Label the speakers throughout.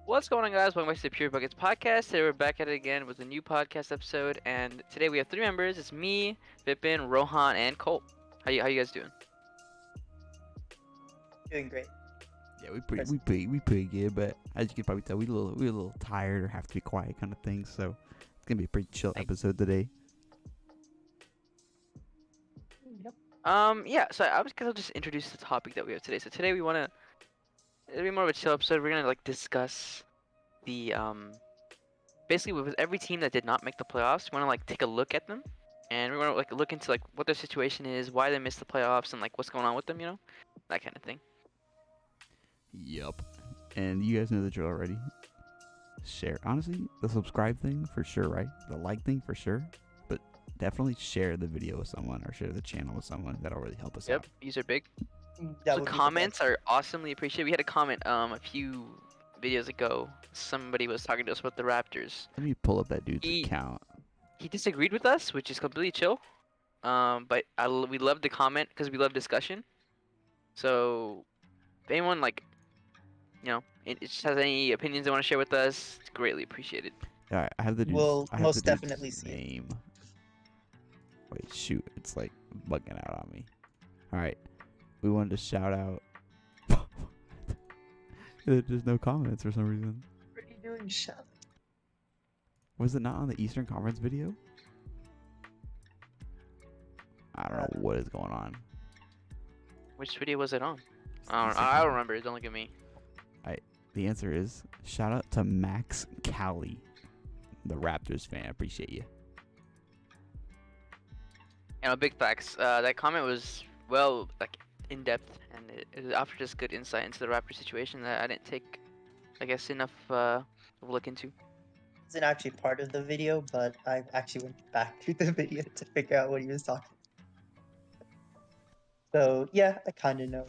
Speaker 1: What's going on, guys? Welcome back to the Pure Buckets podcast. Today we're back at it again with a new podcast episode, and today we have three members. It's me, Vipin, Rohan, and Colt. How you guys doing?
Speaker 2: Doing great.
Speaker 3: Yeah, we pretty good, but as you can probably tell, we a little tired or have to be quiet kind of thing. So it's gonna be a pretty chill episode today.
Speaker 2: Yep.
Speaker 1: Yeah. So I was gonna just introduce the topic that we have today. So today it'll be more of a chill episode. We're gonna discuss the basically with every team that did not make the playoffs. We want to take a look at them, and we want to look into what their situation is, why they missed the playoffs, and what's going on with them. That kind of thing.
Speaker 3: Yup. And you guys know the drill already. Share. Honestly, the subscribe thing for sure, right? The like thing for sure. But definitely share the video with someone or share the channel with someone. That'll really help us out.
Speaker 1: Yep. These are big.
Speaker 2: That
Speaker 1: So
Speaker 2: would be the
Speaker 1: comments
Speaker 2: best.
Speaker 1: are awesomely appreciated. We had a comment a few videos ago. Somebody was talking to us about the Raptors.
Speaker 3: Let me pull up that dude's
Speaker 1: He-
Speaker 3: account.
Speaker 1: He disagreed with us, which is completely chill. But we love the comment because we love discussion. So if anyone it just has any opinions they want to share with us, it's greatly appreciated.
Speaker 3: All right, I have the dude's,
Speaker 2: We'll
Speaker 3: I have
Speaker 2: most
Speaker 3: the dude's
Speaker 2: definitely see it.
Speaker 3: name. Wait, shoot, it's bugging out on me. All right, we wanted to shout out. There's no comments for some reason.
Speaker 2: What are you doing, Shep?
Speaker 3: Was it not on the Eastern Conference video? I don't know what is going on.
Speaker 1: Which video was it on?
Speaker 3: It's
Speaker 1: I don't
Speaker 3: Eastern
Speaker 1: remember.
Speaker 3: Conference.
Speaker 1: Don't look at me.
Speaker 3: The answer is shout out to Max Cali, the Raptors fan. I appreciate you.
Speaker 1: And big facts. That comment was in depth, and it offered us good insight into the Raptors situation that I didn't take, I guess, enough of a look into.
Speaker 2: It's not actually part of the video, but I actually went back to the video to figure out what he was talking. So yeah, I kind of know.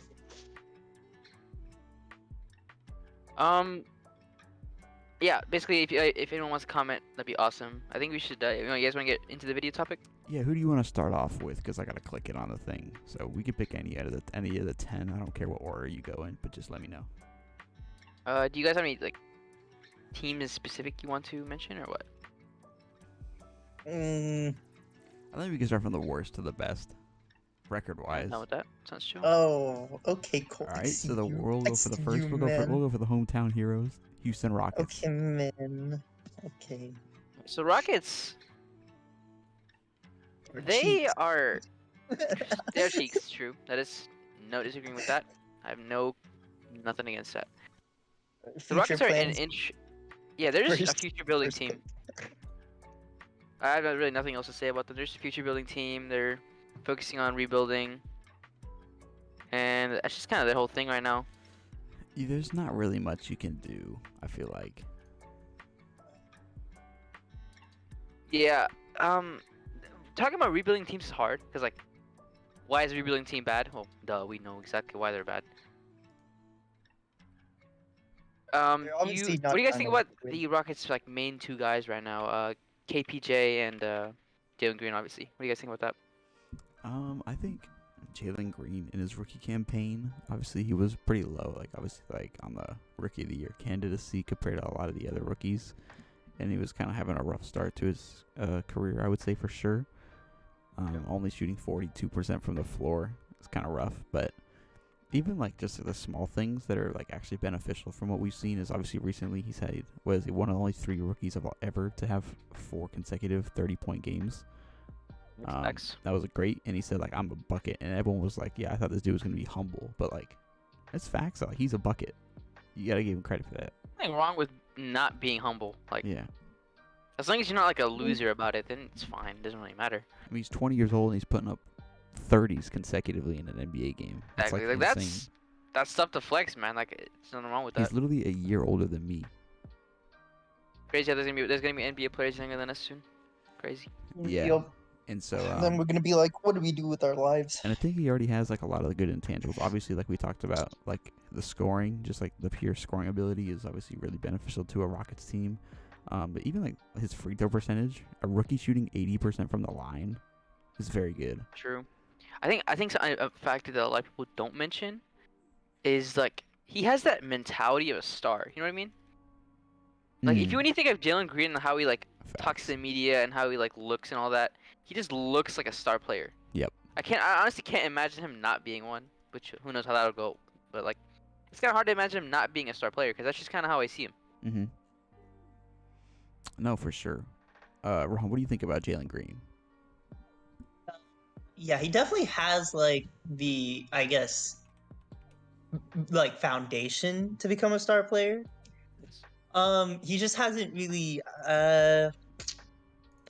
Speaker 1: Yeah. Basically, if anyone wants to comment, that'd be awesome. I think we should. You guys want to get into the video topic?
Speaker 3: Yeah, who do you want to start off with? Because I gotta click it on the thing. So we can pick any of the 10. I don't care what order you go in, but just let me know.
Speaker 1: Do you guys have any teams specific you want to mention or what?
Speaker 2: Mm,
Speaker 3: I think we can start from the worst to the best, record-wise.
Speaker 1: Not with that. Sounds chill.
Speaker 2: oh, okay, cool.
Speaker 3: All right, so we'll go for the first. We'll go for the hometown heroes, Houston Rockets.
Speaker 2: Okay, man. Okay.
Speaker 1: So Rockets, they are. Their cheeks, true. That is no disagreeing with that. I have nothing against that. The Rockets are an inch. Yeah, they're just a
Speaker 2: First-
Speaker 1: future building
Speaker 2: first
Speaker 1: team. I have really nothing else to say about them. They're just a future building team. They're focusing on rebuilding, and that's just kind of their whole thing right now.
Speaker 3: There's not really much you can do. I feel like.
Speaker 1: Yeah. Talking about rebuilding teams is hard because why is a rebuilding team bad? Well, duh, we know exactly why they're bad.
Speaker 2: They're obviously
Speaker 1: What
Speaker 2: not
Speaker 1: do you guys
Speaker 2: trying
Speaker 1: think
Speaker 2: to
Speaker 1: about
Speaker 2: win.
Speaker 1: the Rockets' main two guys right now? KPJ and Jalen Green, obviously. What do you guys think about that?
Speaker 3: I think Jalen Green in his rookie campaign, obviously he was pretty low, on the rookie of the year candidacy compared to a lot of the other rookies, and he was kind of having a rough start to his career, I would say for sure. Only shooting 42% from the floor. It's kind of rough, but even just the small things that are actually beneficial from what we've seen is obviously recently he's had one of only 3 rookies ever to have 4 consecutive 30-point games. That was great, and he said I'm a bucket, and everyone was like, yeah, I thought this dude was gonna be humble, but that's facts. He's a bucket. You gotta give him credit for that.
Speaker 1: Nothing wrong with not being humble.
Speaker 3: Yeah,
Speaker 1: As long as you're not a loser about it, then it's fine. It doesn't really matter.
Speaker 3: I mean, he's 20 years old and he's putting up 30s consecutively in an NBA game. That's
Speaker 1: Exactly.
Speaker 3: insane.
Speaker 1: That's stuff to flex, man. It's nothing wrong with that.
Speaker 3: He's literally a year older than me.
Speaker 1: Crazy how there's gonna be NBA players younger than us soon. Crazy.
Speaker 3: Yeah.
Speaker 2: Yup.
Speaker 3: And so
Speaker 2: Then we're gonna be like, what do we do with our lives?
Speaker 3: and I think he already has a lot of the good intangibles. Obviously, we talked about, the scoring, just the pure scoring ability is obviously really beneficial to a Rockets team. But even his free throw percentage, a rookie shooting 80% from the line, is very good.
Speaker 1: True. I think a factor that a lot of people don't mention is he has that mentality of a star. You know what I mean? Like if
Speaker 3: Mm,
Speaker 1: when you think of Jalen Green and how he like talks to
Speaker 3: facts.
Speaker 1: the media and how he like looks and all that, he just looks like a star player.
Speaker 3: Yep.
Speaker 1: I honestly can't imagine him not being one, which who knows how that'll go. But like, it's kind of hard to imagine him not being a star player because that's just kind of how I see him.
Speaker 3: Mm-hmm. No, for sure. Rohan, what do you think about Jalen Green?
Speaker 2: Yeah, he definitely has like the, I guess, like foundation to become a star player. He just hasn't really I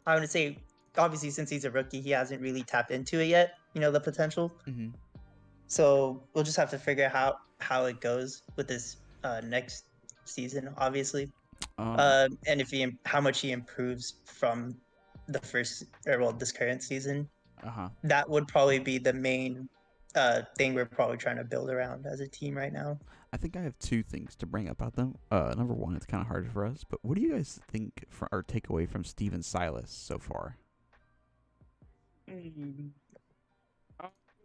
Speaker 2: would say obviously since he's a rookie, he hasn't really tapped into it yet, the potential.
Speaker 3: Mm-hmm.
Speaker 2: So we'll just have to figure out how it goes with this next season, obviously.
Speaker 3: Um.
Speaker 2: And if how much he improves from the first or well, this current season.
Speaker 3: Uh huh.
Speaker 2: That would probably be the main thing we're probably trying to build around as a team right now.
Speaker 3: I think I have two things to bring up about them. Number one, it's kind of hard for us, but what do you guys think or take away from Steven Silas so far?
Speaker 2: Mm.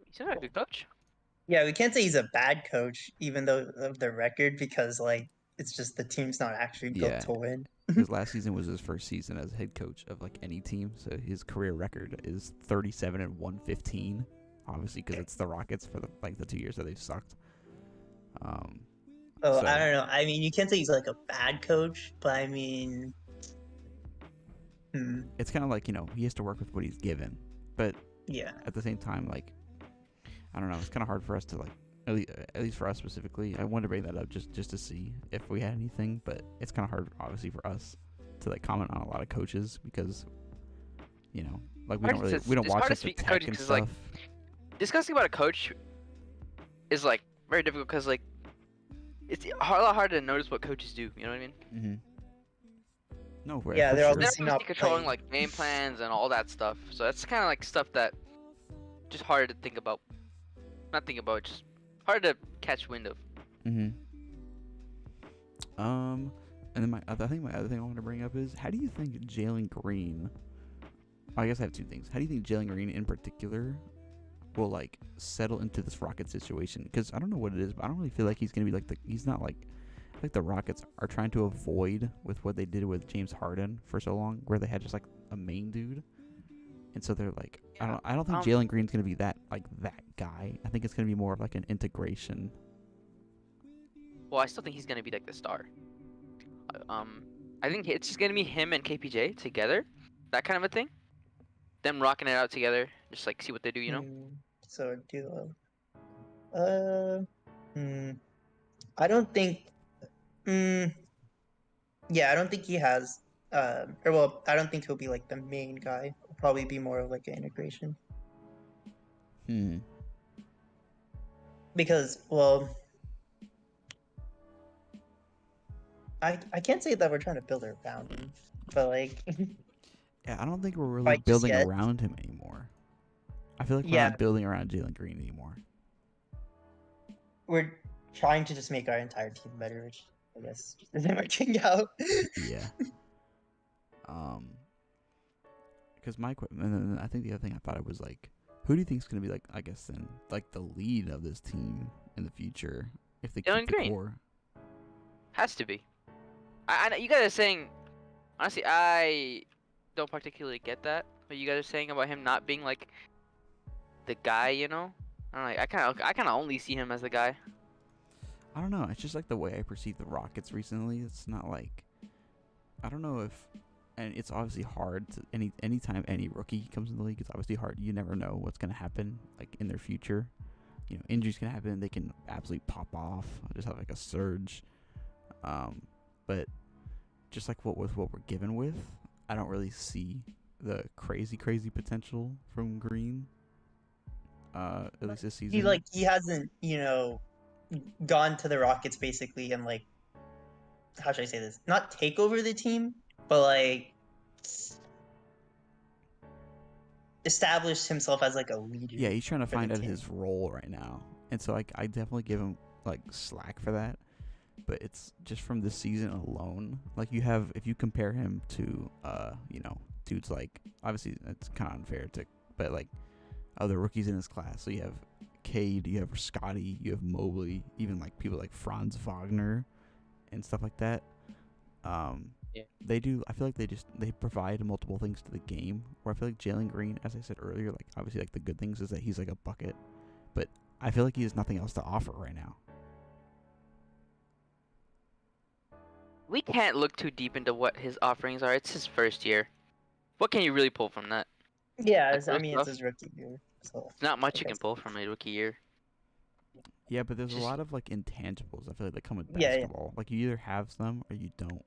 Speaker 1: He's not a good coach.
Speaker 2: Yeah, we can't say he's a bad coach, even though of the record, because like it's just the team's not actually built
Speaker 3: Yeah,
Speaker 2: to win.
Speaker 3: because last season was his first season as head coach of like any team, so his career record is 37-115. Obviously, because it's the Rockets for the 2 years that they've sucked.
Speaker 2: So
Speaker 3: So
Speaker 2: I don't know. I mean, you can't say he's like a bad coach, but I mean,
Speaker 3: it's kind of like he has to work with what he's given, but
Speaker 2: yeah.
Speaker 3: at the same time, like I don't know, it's kind of hard for us to like. At least for us specifically, I wanted to bring that up just to see if we had anything, but it's kind of hard, obviously, for us to like comment on a lot of coaches because, like we don't
Speaker 1: It's
Speaker 3: watch
Speaker 1: hard to
Speaker 3: like the
Speaker 1: speak to
Speaker 3: tech
Speaker 1: coaches
Speaker 3: and
Speaker 1: 'cause,
Speaker 3: stuff.
Speaker 1: like, discussing about a coach is like very difficult because like it's a lot harder to notice what coaches do. You know what I mean?
Speaker 3: Mm-hmm. No, for
Speaker 2: Yeah, they're
Speaker 3: sure.
Speaker 1: They're
Speaker 2: obviously
Speaker 1: obviously
Speaker 2: not
Speaker 1: controlling
Speaker 2: playing.
Speaker 1: like game plans and all that stuff. So that's kind of like stuff that just hard to think about. Not think about, just hard to catch wind of.
Speaker 3: Mm-hmm. And then I think my other thing I want to bring up is how do you think Jalen Green? I guess I have two things. How do you think Jalen Green in particular will like settle into this Rocket situation? Because I don't know what it is, but I don't really feel like he's gonna be like he's not like. I think the Rockets are trying to avoid with what they did with James Harden for so long, where they had just like a main dude, and so they're like, I don't think Jalen Green's gonna be that guy. I think it's gonna be more of like an integration.
Speaker 1: Well, I still think he's gonna be like the star. I think it's just gonna be him and KPJ together, that kind of a thing. Them rocking it out together, just like see what they do, you know.
Speaker 2: So duo. I don't think. Yeah, I don't think he has. Or well, I don't think he'll be like the main guy. He'll probably be more of like an integration. Because well, I can't say that we're trying to build around him, but like
Speaker 3: Yeah, I don't think we're really
Speaker 2: like just
Speaker 3: building
Speaker 2: yet.
Speaker 3: around him anymore. I feel like we're
Speaker 2: Yeah,
Speaker 3: not building around Jalen Green anymore.
Speaker 2: we're trying to just make our entire team better, which I guess just isn't working out.
Speaker 3: Yeah. Because and then I think the other thing I thought it was like, who do you think is gonna be like? I guess then like the lead of this team in the future if they
Speaker 1: Jalen
Speaker 3: keep the
Speaker 1: Green.
Speaker 3: core.
Speaker 1: Has to be. I know you guys are saying. Honestly, I don't particularly get that. What you guys are saying about him not being like the guy, you know? I kind of only see him as the guy.
Speaker 3: I don't know. It's just like the way I perceive the Rockets recently. It's not like I don't know if, and it's obviously hard to anytime any rookie comes in the league. It's obviously hard. You never know what's gonna happen like in their future. Injuries can happen. They can absolutely pop off. Just have like a surge. But just like what we're given with, I don't really see the crazy potential from Green. At least this season.
Speaker 2: He hasn't gone to the Rockets basically and like how should I say this? Not take over the team, but like establish himself as like a leader.
Speaker 3: Yeah, he's trying to
Speaker 2: for the
Speaker 3: find out
Speaker 2: team.
Speaker 3: his role right now, and so I definitely give him like slack for that. But it's just from this season alone. Like if you compare him to dudes like, obviously it's kind of unfair but like other rookies in his class. So you have Cade, you have Scotty, you have Mobley, even like people like Franz Wagner and stuff like that.
Speaker 1: Yeah.
Speaker 3: They do. I feel like they provide multiple things to the game. Where I feel like Jalen Green, as I said earlier, like obviously like the good things is that he's like a bucket, but I feel like he has nothing else to offer right now.
Speaker 1: We can't look too deep into what his offerings are. It's his first year. What can you really pull from that?
Speaker 2: Yeah,
Speaker 1: Like,
Speaker 2: I
Speaker 1: real
Speaker 2: mean it's
Speaker 1: stuff?
Speaker 2: his rookie year, so
Speaker 1: There's not much
Speaker 2: I
Speaker 1: you can
Speaker 2: guess.
Speaker 1: pull from a rookie year.
Speaker 3: Yeah, but there's a
Speaker 1: Just
Speaker 3: lot of like intangibles. I feel like that come with
Speaker 2: Yeah, yeah.
Speaker 3: basketball. Like you either have some or you don't.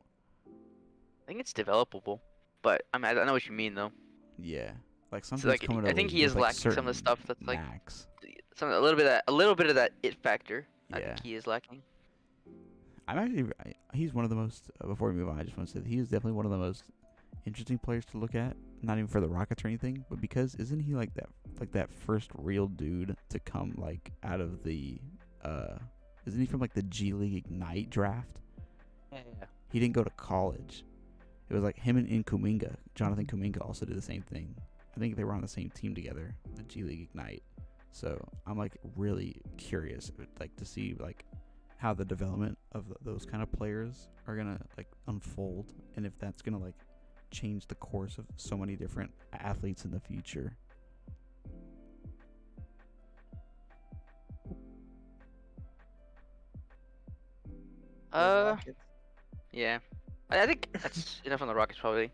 Speaker 1: I think it's developable, but I mean I know what you mean though.
Speaker 3: Yeah, like some
Speaker 1: So
Speaker 3: dudes
Speaker 1: like
Speaker 3: come into
Speaker 1: I
Speaker 3: the
Speaker 1: think
Speaker 3: league
Speaker 1: he
Speaker 3: with
Speaker 1: is
Speaker 3: like
Speaker 1: lacking some of the
Speaker 3: certain
Speaker 1: stuff that's like
Speaker 3: knacks.
Speaker 1: a little bit of that it factor. I
Speaker 3: Yeah.
Speaker 1: think he is lacking.
Speaker 3: He's one of the most. Before we move on, I just want to say that he is definitely one of the most interesting players to look at. Not even for the Rockets or anything, but because isn't he like that first real dude to come like out of the isn't he from like the G League Ignite draft?
Speaker 1: Yeah.
Speaker 3: He didn't go to college. It was like him and Kuminga. Jonathan Kuminga also did the same thing. I think they were on the same team together, the G League Ignite. So I'm like really curious, like to see like how the development of those kind of players are gonna like unfold, and if that's gonna like change the course of so many different athletes in the future.
Speaker 2: Rockets.
Speaker 1: Yeah. I think that's enough on the Rockets probably.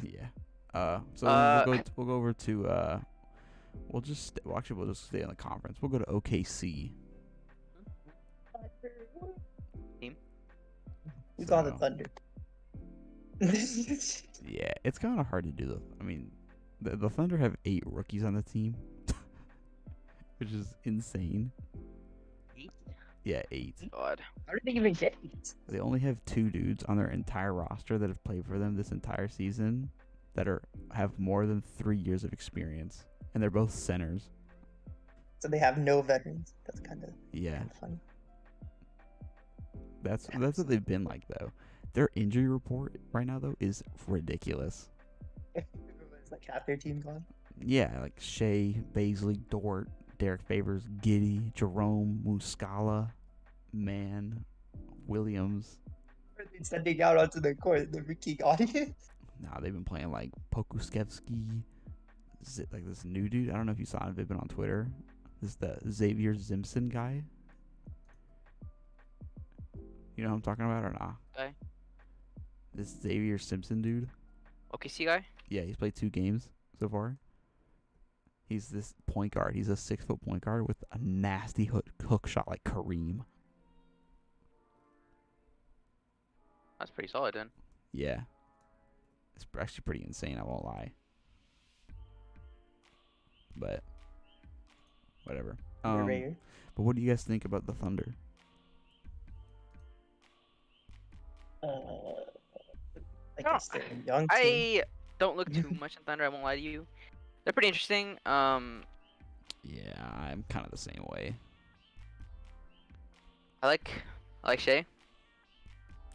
Speaker 3: Yeah. So then we'll go over to we'll just stay on the conference. We'll go to OKC.
Speaker 1: Team.
Speaker 2: Who's on the
Speaker 3: So,
Speaker 2: Thunder?
Speaker 3: yeah, it's kind of hard to do. I mean, the Thunder have 8 rookies on the team, which is insane.
Speaker 1: 8?
Speaker 3: Yeah, 8.
Speaker 1: God.
Speaker 2: How did they even get it?
Speaker 3: They only have 2 dudes on their entire roster that have played for them this entire season that have more than 3 years of experience, and they're both centers.
Speaker 2: So they have no veterans. That's kind of
Speaker 3: Yeah,
Speaker 2: funny.
Speaker 3: that's what they've been like though. Their injury report right now though is ridiculous.
Speaker 2: It's like half their team gone.
Speaker 3: Yeah, like Shea, Baisley, Dort, Derek Favors, Giddey, Jerome, Muscala, Mann, Williams.
Speaker 2: Are they sending out onto the court the Ricky audience?
Speaker 3: Nah, they've been playing like Pokuskevsky, like this new dude. I don't know if you saw it. They've been on Twitter. This is the Xavier Simpson guy. You know who I'm talking about or not?
Speaker 1: Guy?
Speaker 3: This Xavier Simpson dude.
Speaker 1: OKC guy?
Speaker 3: Yeah, he's played 2 games so far. He's this point guard. He's a 6-foot point guard with a nasty hook shot like Kareem.
Speaker 1: That's pretty solid then.
Speaker 3: Yeah. It's actually pretty insane, I won't lie. But whatever.
Speaker 2: Rare.
Speaker 3: But what do you guys think about the Thunder?
Speaker 2: I guess they're a young team.
Speaker 1: I don't look too much in Thunder, I won't lie to you. They're pretty interesting.
Speaker 3: Yeah, I'm kind of the same way.
Speaker 1: I like Shea.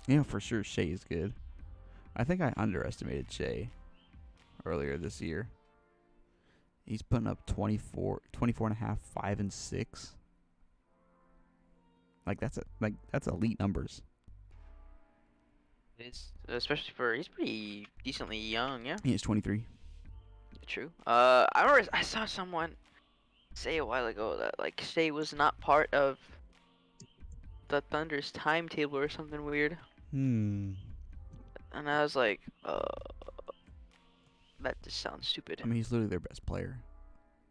Speaker 3: Yeah, for sure Shea is good. I think I underestimated Shea earlier this year. He's putting up 24 and a half, 5 and 6. Like that's elite numbers.
Speaker 1: It is, especially he's pretty decently young, yeah.
Speaker 3: He's 23.
Speaker 1: True. I remember I saw someone say a while ago that like Shea was not part of the Thunder's timetable or something weird,
Speaker 3: Hmm.
Speaker 1: and I was like, that just sounds stupid.
Speaker 3: I mean, he's literally their best player.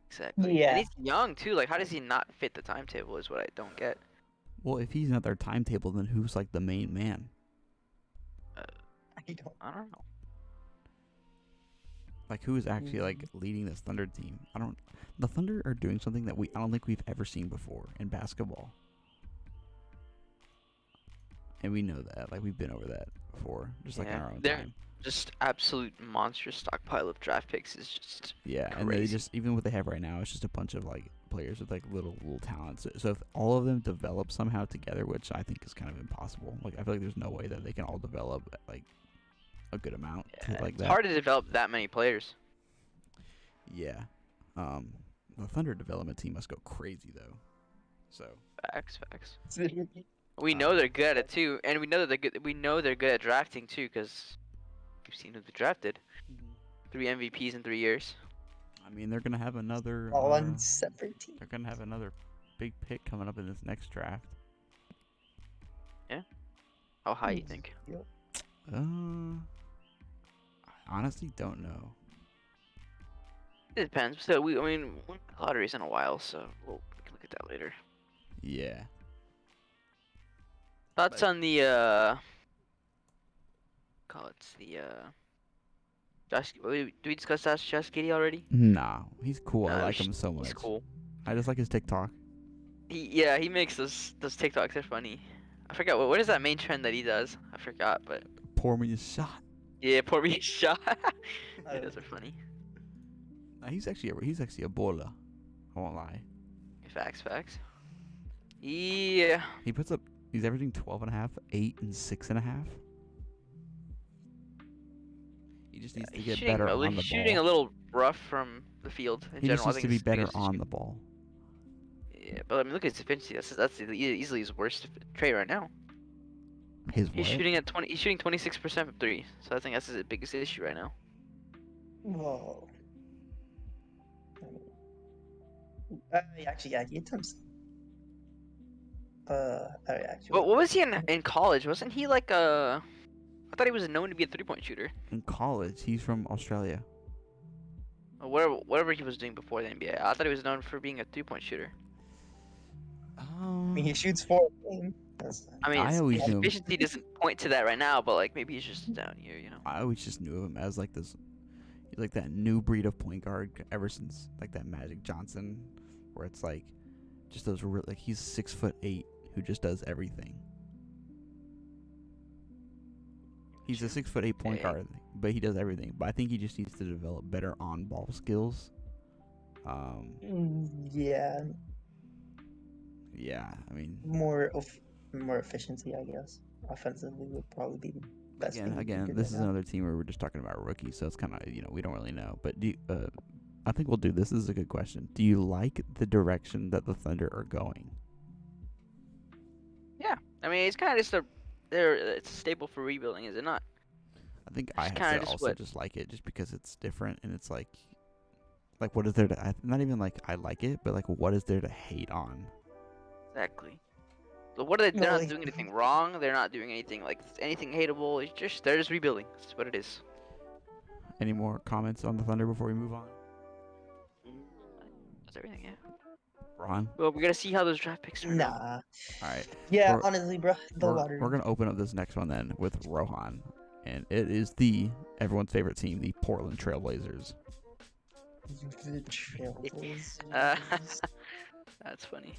Speaker 1: Exactly.
Speaker 2: Yeah.
Speaker 1: And he's young too. Like, how does he not fit the timetable? Is what I don't get.
Speaker 3: Well, if he's not their timetable, then who's like the main man?
Speaker 1: I don't know.
Speaker 3: Like, who is actually like leading this Thunder team? The Thunder are doing something that I don't think we've ever seen before in basketball. And we know that. Like, we've been over that before, just like in our own time.
Speaker 1: Just absolute monstrous stockpile of draft picks is just
Speaker 3: and
Speaker 1: crazy.
Speaker 3: they just, even what they have right now, it's just a bunch of like players with like little talents. So if all of them develop somehow together, which I think is kind of impossible, like I feel like there's no way that they can all develop like a good amount. Like
Speaker 1: it's
Speaker 3: that.
Speaker 1: hard to develop that many players.
Speaker 3: Yeah. The Thunder development team must go crazy though. So
Speaker 1: Facts. We know they're good at it too, and we know that they're good. We know they're good at drafting too, because we've seen who they drafted. 3 MVPs in 3 years.
Speaker 3: I mean, they're gonna have another.
Speaker 2: All on separate teams.
Speaker 3: They're gonna have another big pick coming up in this next draft.
Speaker 1: Yeah. How high you think?
Speaker 2: Yep.
Speaker 3: I honestly don't know.
Speaker 1: It depends. So I mean, lottery's in a while, so we can look at that later.
Speaker 3: Yeah.
Speaker 1: Thoughts on the call it the Josh? Do we discuss Josh Giddey already?
Speaker 3: Nah, he's cool. I
Speaker 1: Nah,
Speaker 3: like him so much.
Speaker 1: He's cool.
Speaker 3: I just like his TikTok.
Speaker 1: He makes those TikToks. They're funny. I forgot what is that main trend that he does? I forgot, but
Speaker 3: Pour me a shot.
Speaker 1: yeah, pour me a shot. Yeah, those are funny.
Speaker 3: Nah, he's actually a baller. I won't lie.
Speaker 1: Facts. Yeah.
Speaker 3: He puts up. He's averaging 12.5, 8, and 6.5. He just needs to get better on the
Speaker 1: He's shooting a
Speaker 3: ball.
Speaker 1: little rough from the field in
Speaker 3: He
Speaker 1: general.
Speaker 3: just needs to be better on the ball.
Speaker 1: Yeah, but I mean, look at his efficiency. That's easily his worst trait right now.
Speaker 3: His
Speaker 1: He's
Speaker 3: what?
Speaker 1: shooting at 20. He's shooting 26% from 3. So I think that's his biggest issue right now.
Speaker 2: Whoa. Actually, yeah, he attempts. Actually.
Speaker 1: What was he in college? Wasn't he like a? I thought he was known to be a 3-point shooter.
Speaker 3: In college, he's from Australia.
Speaker 1: Or whatever he was doing before the NBA. I thought he was known for being a 3-point shooter.
Speaker 2: I mean, he shoots 4 a game.
Speaker 1: I mean,
Speaker 3: I always
Speaker 1: his
Speaker 3: knew him.
Speaker 1: efficiency doesn't point to that right now, but like maybe he's just down here, you know.
Speaker 3: I always just knew him as like this, like that new breed of point guard ever since like that Magic Johnson, where it's like just those like he's 6'8" who just does everything. He's a 6'8" point guard, but he does everything. But I think he just needs to develop better on-ball skills.
Speaker 2: Yeah.
Speaker 3: Yeah, I mean,
Speaker 2: More efficiency, I guess. Offensively would probably be the best thing.
Speaker 3: again, this is another team where we're just talking about rookies, so it's kind of we don't really know. But I think we'll do this. This is a good question. Do you like the direction that the Thunder are going?
Speaker 1: Yeah, I mean it's kind of just it's a staple for rebuilding, is it not?
Speaker 3: I think
Speaker 1: It's
Speaker 3: I have
Speaker 1: kinda
Speaker 3: to
Speaker 1: just
Speaker 3: also
Speaker 1: what-
Speaker 3: just like it just because it's different and it's like what is there to not even like I like it, but like what is there to hate on?
Speaker 1: Exactly. So what are they? They're
Speaker 2: Well,
Speaker 1: not doing anything wrong. They're not doing anything hateable. It's just they're just rebuilding. That's what it is.
Speaker 3: Any more comments on the Thunder before we move on?
Speaker 1: That's everything. Yeah.
Speaker 3: Rohan?
Speaker 1: Well, we gotta see how those draft picks turn out.
Speaker 2: Nah.
Speaker 3: All right.
Speaker 2: Yeah,
Speaker 3: We're-
Speaker 2: honestly, bro, the lottery.
Speaker 3: We're gonna open up this next one then with Rohan, and it is everyone's favorite team, the Portland Trailblazers.
Speaker 2: The Trailblazers.
Speaker 1: That's funny.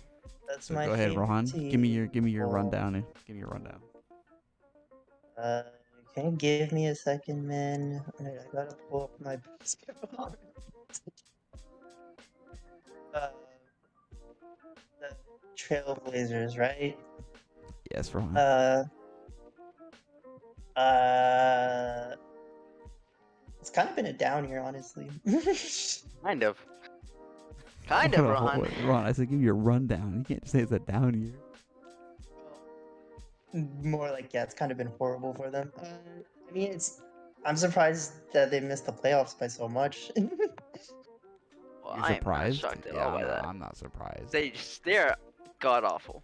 Speaker 2: That's
Speaker 3: So
Speaker 2: my
Speaker 3: go ahead,
Speaker 2: favorite
Speaker 3: Rohan.
Speaker 2: team.
Speaker 3: Give me your
Speaker 2: Oh.
Speaker 3: rundown. Give me your rundown.
Speaker 2: Can you give me a second, man? I gotta pull up my basketball. The Trailblazers, right?
Speaker 3: Yes, Rohan.
Speaker 2: It's kind of been a down year, honestly.
Speaker 1: Kind of. Kind of, Rohan.
Speaker 3: Rohan, I said give me your rundown. You can't just say it's a down year.
Speaker 2: More like, yeah, it's kind of been horrible for them. I mean, I'm surprised that they missed the playoffs by so much.
Speaker 1: Well,
Speaker 3: You're
Speaker 1: I'm not
Speaker 3: surprised?
Speaker 1: shocked at
Speaker 3: Yeah,
Speaker 1: all by that.
Speaker 3: I'm not surprised.
Speaker 1: They're god awful.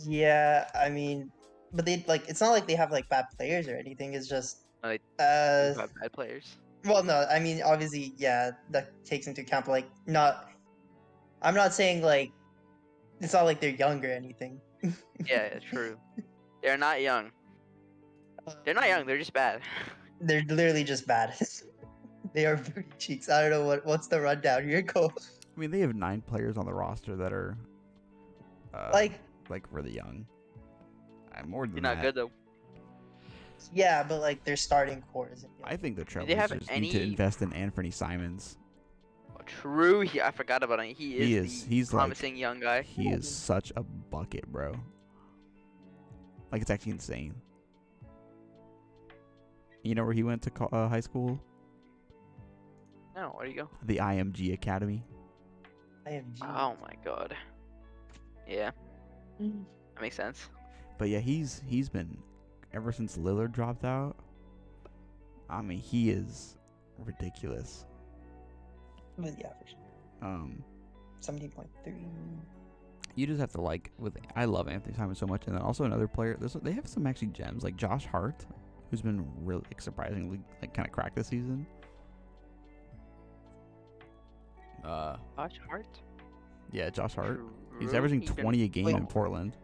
Speaker 2: Yeah, I mean, but they it's not like they have like bad players or anything. It's just
Speaker 1: They have bad players.
Speaker 2: well, no, I mean, obviously, yeah, that takes into account, but I'm not saying like it's not like they're young or anything.
Speaker 1: Yeah, true. They're not young. They're not young. They're just bad.
Speaker 2: They're literally just bad. They are booty cheeks. I don't know what's the rundown. Here go.
Speaker 3: I mean, they have 9 players on the roster that are
Speaker 2: Like
Speaker 3: really young. More than
Speaker 1: You're not
Speaker 3: that.
Speaker 1: good though.
Speaker 2: yeah, but like their starting core isn't. Young.
Speaker 3: I think the
Speaker 1: they have
Speaker 3: Trailblazers need to
Speaker 1: any-
Speaker 3: invest in Anthony Simons.
Speaker 1: True. I forgot about him. He's
Speaker 3: He's like-
Speaker 1: promising young guy.
Speaker 3: He is such a bucket, bro. Like, it's actually insane. You know where he went to high school?
Speaker 1: No, where do you go?
Speaker 3: The IMG Academy.
Speaker 2: IMG.
Speaker 1: Oh my god. Yeah. That makes sense.
Speaker 3: But yeah, he's been ever since Lillard dropped out. I mean, he is ridiculous.
Speaker 2: But yeah, for sure.
Speaker 3: Um,
Speaker 2: 17.3.
Speaker 3: you just have to I love Anthony Simon so much, and then also another player. They have some actually gems like Josh Hart, who's been really surprisingly kind of cracked this season.
Speaker 1: Josh Hart.
Speaker 3: Yeah, Josh Hart. He's
Speaker 1: True.
Speaker 3: averaging
Speaker 1: He's been
Speaker 3: 20 a game
Speaker 2: Wait.
Speaker 3: in Portland.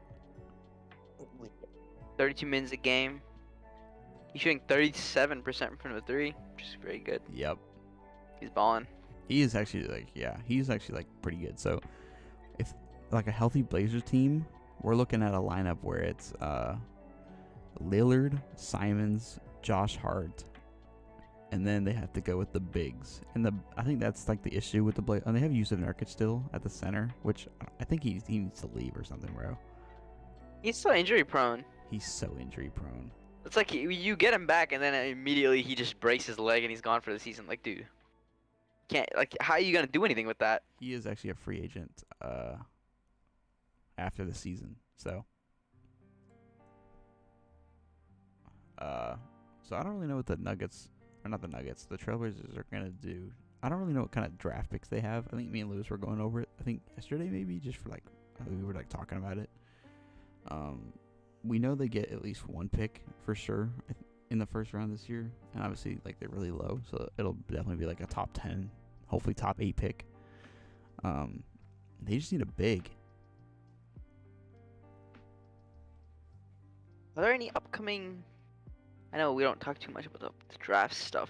Speaker 1: 32 minutes a game. He's shooting 37% from the three, which is very good.
Speaker 3: Yep.
Speaker 1: He's balling.
Speaker 3: He is actually he's actually pretty good. So if like a healthy Blazers team, we're looking at a lineup where it's Lillard, Simons, Josh Hart, and then they have to go with the bigs. And I think that's like the issue with the Blazers. And they have Yusuf Nurkic still at the center, which I think he needs to leave or something, bro.
Speaker 1: He's so injury prone.
Speaker 3: He's so injury prone.
Speaker 1: It's like you get him back and then immediately he just breaks his leg and he's gone for the season. Like, dude, can't how are you gonna do anything with that?
Speaker 3: He is actually a free agent after the season. So so I don't really know what the Trailblazers are gonna do. I don't really know what kind of draft picks they have. I think me and Lewis were going over it. I think yesterday maybe just for we were talking about it. We know they get at least one pick for sure in the first round this year, and obviously they're really low, so it'll definitely be like a top 10, hopefully top 8 pick. They just need a big.
Speaker 1: Are there any upcoming? I know we don't talk too much about the draft stuff,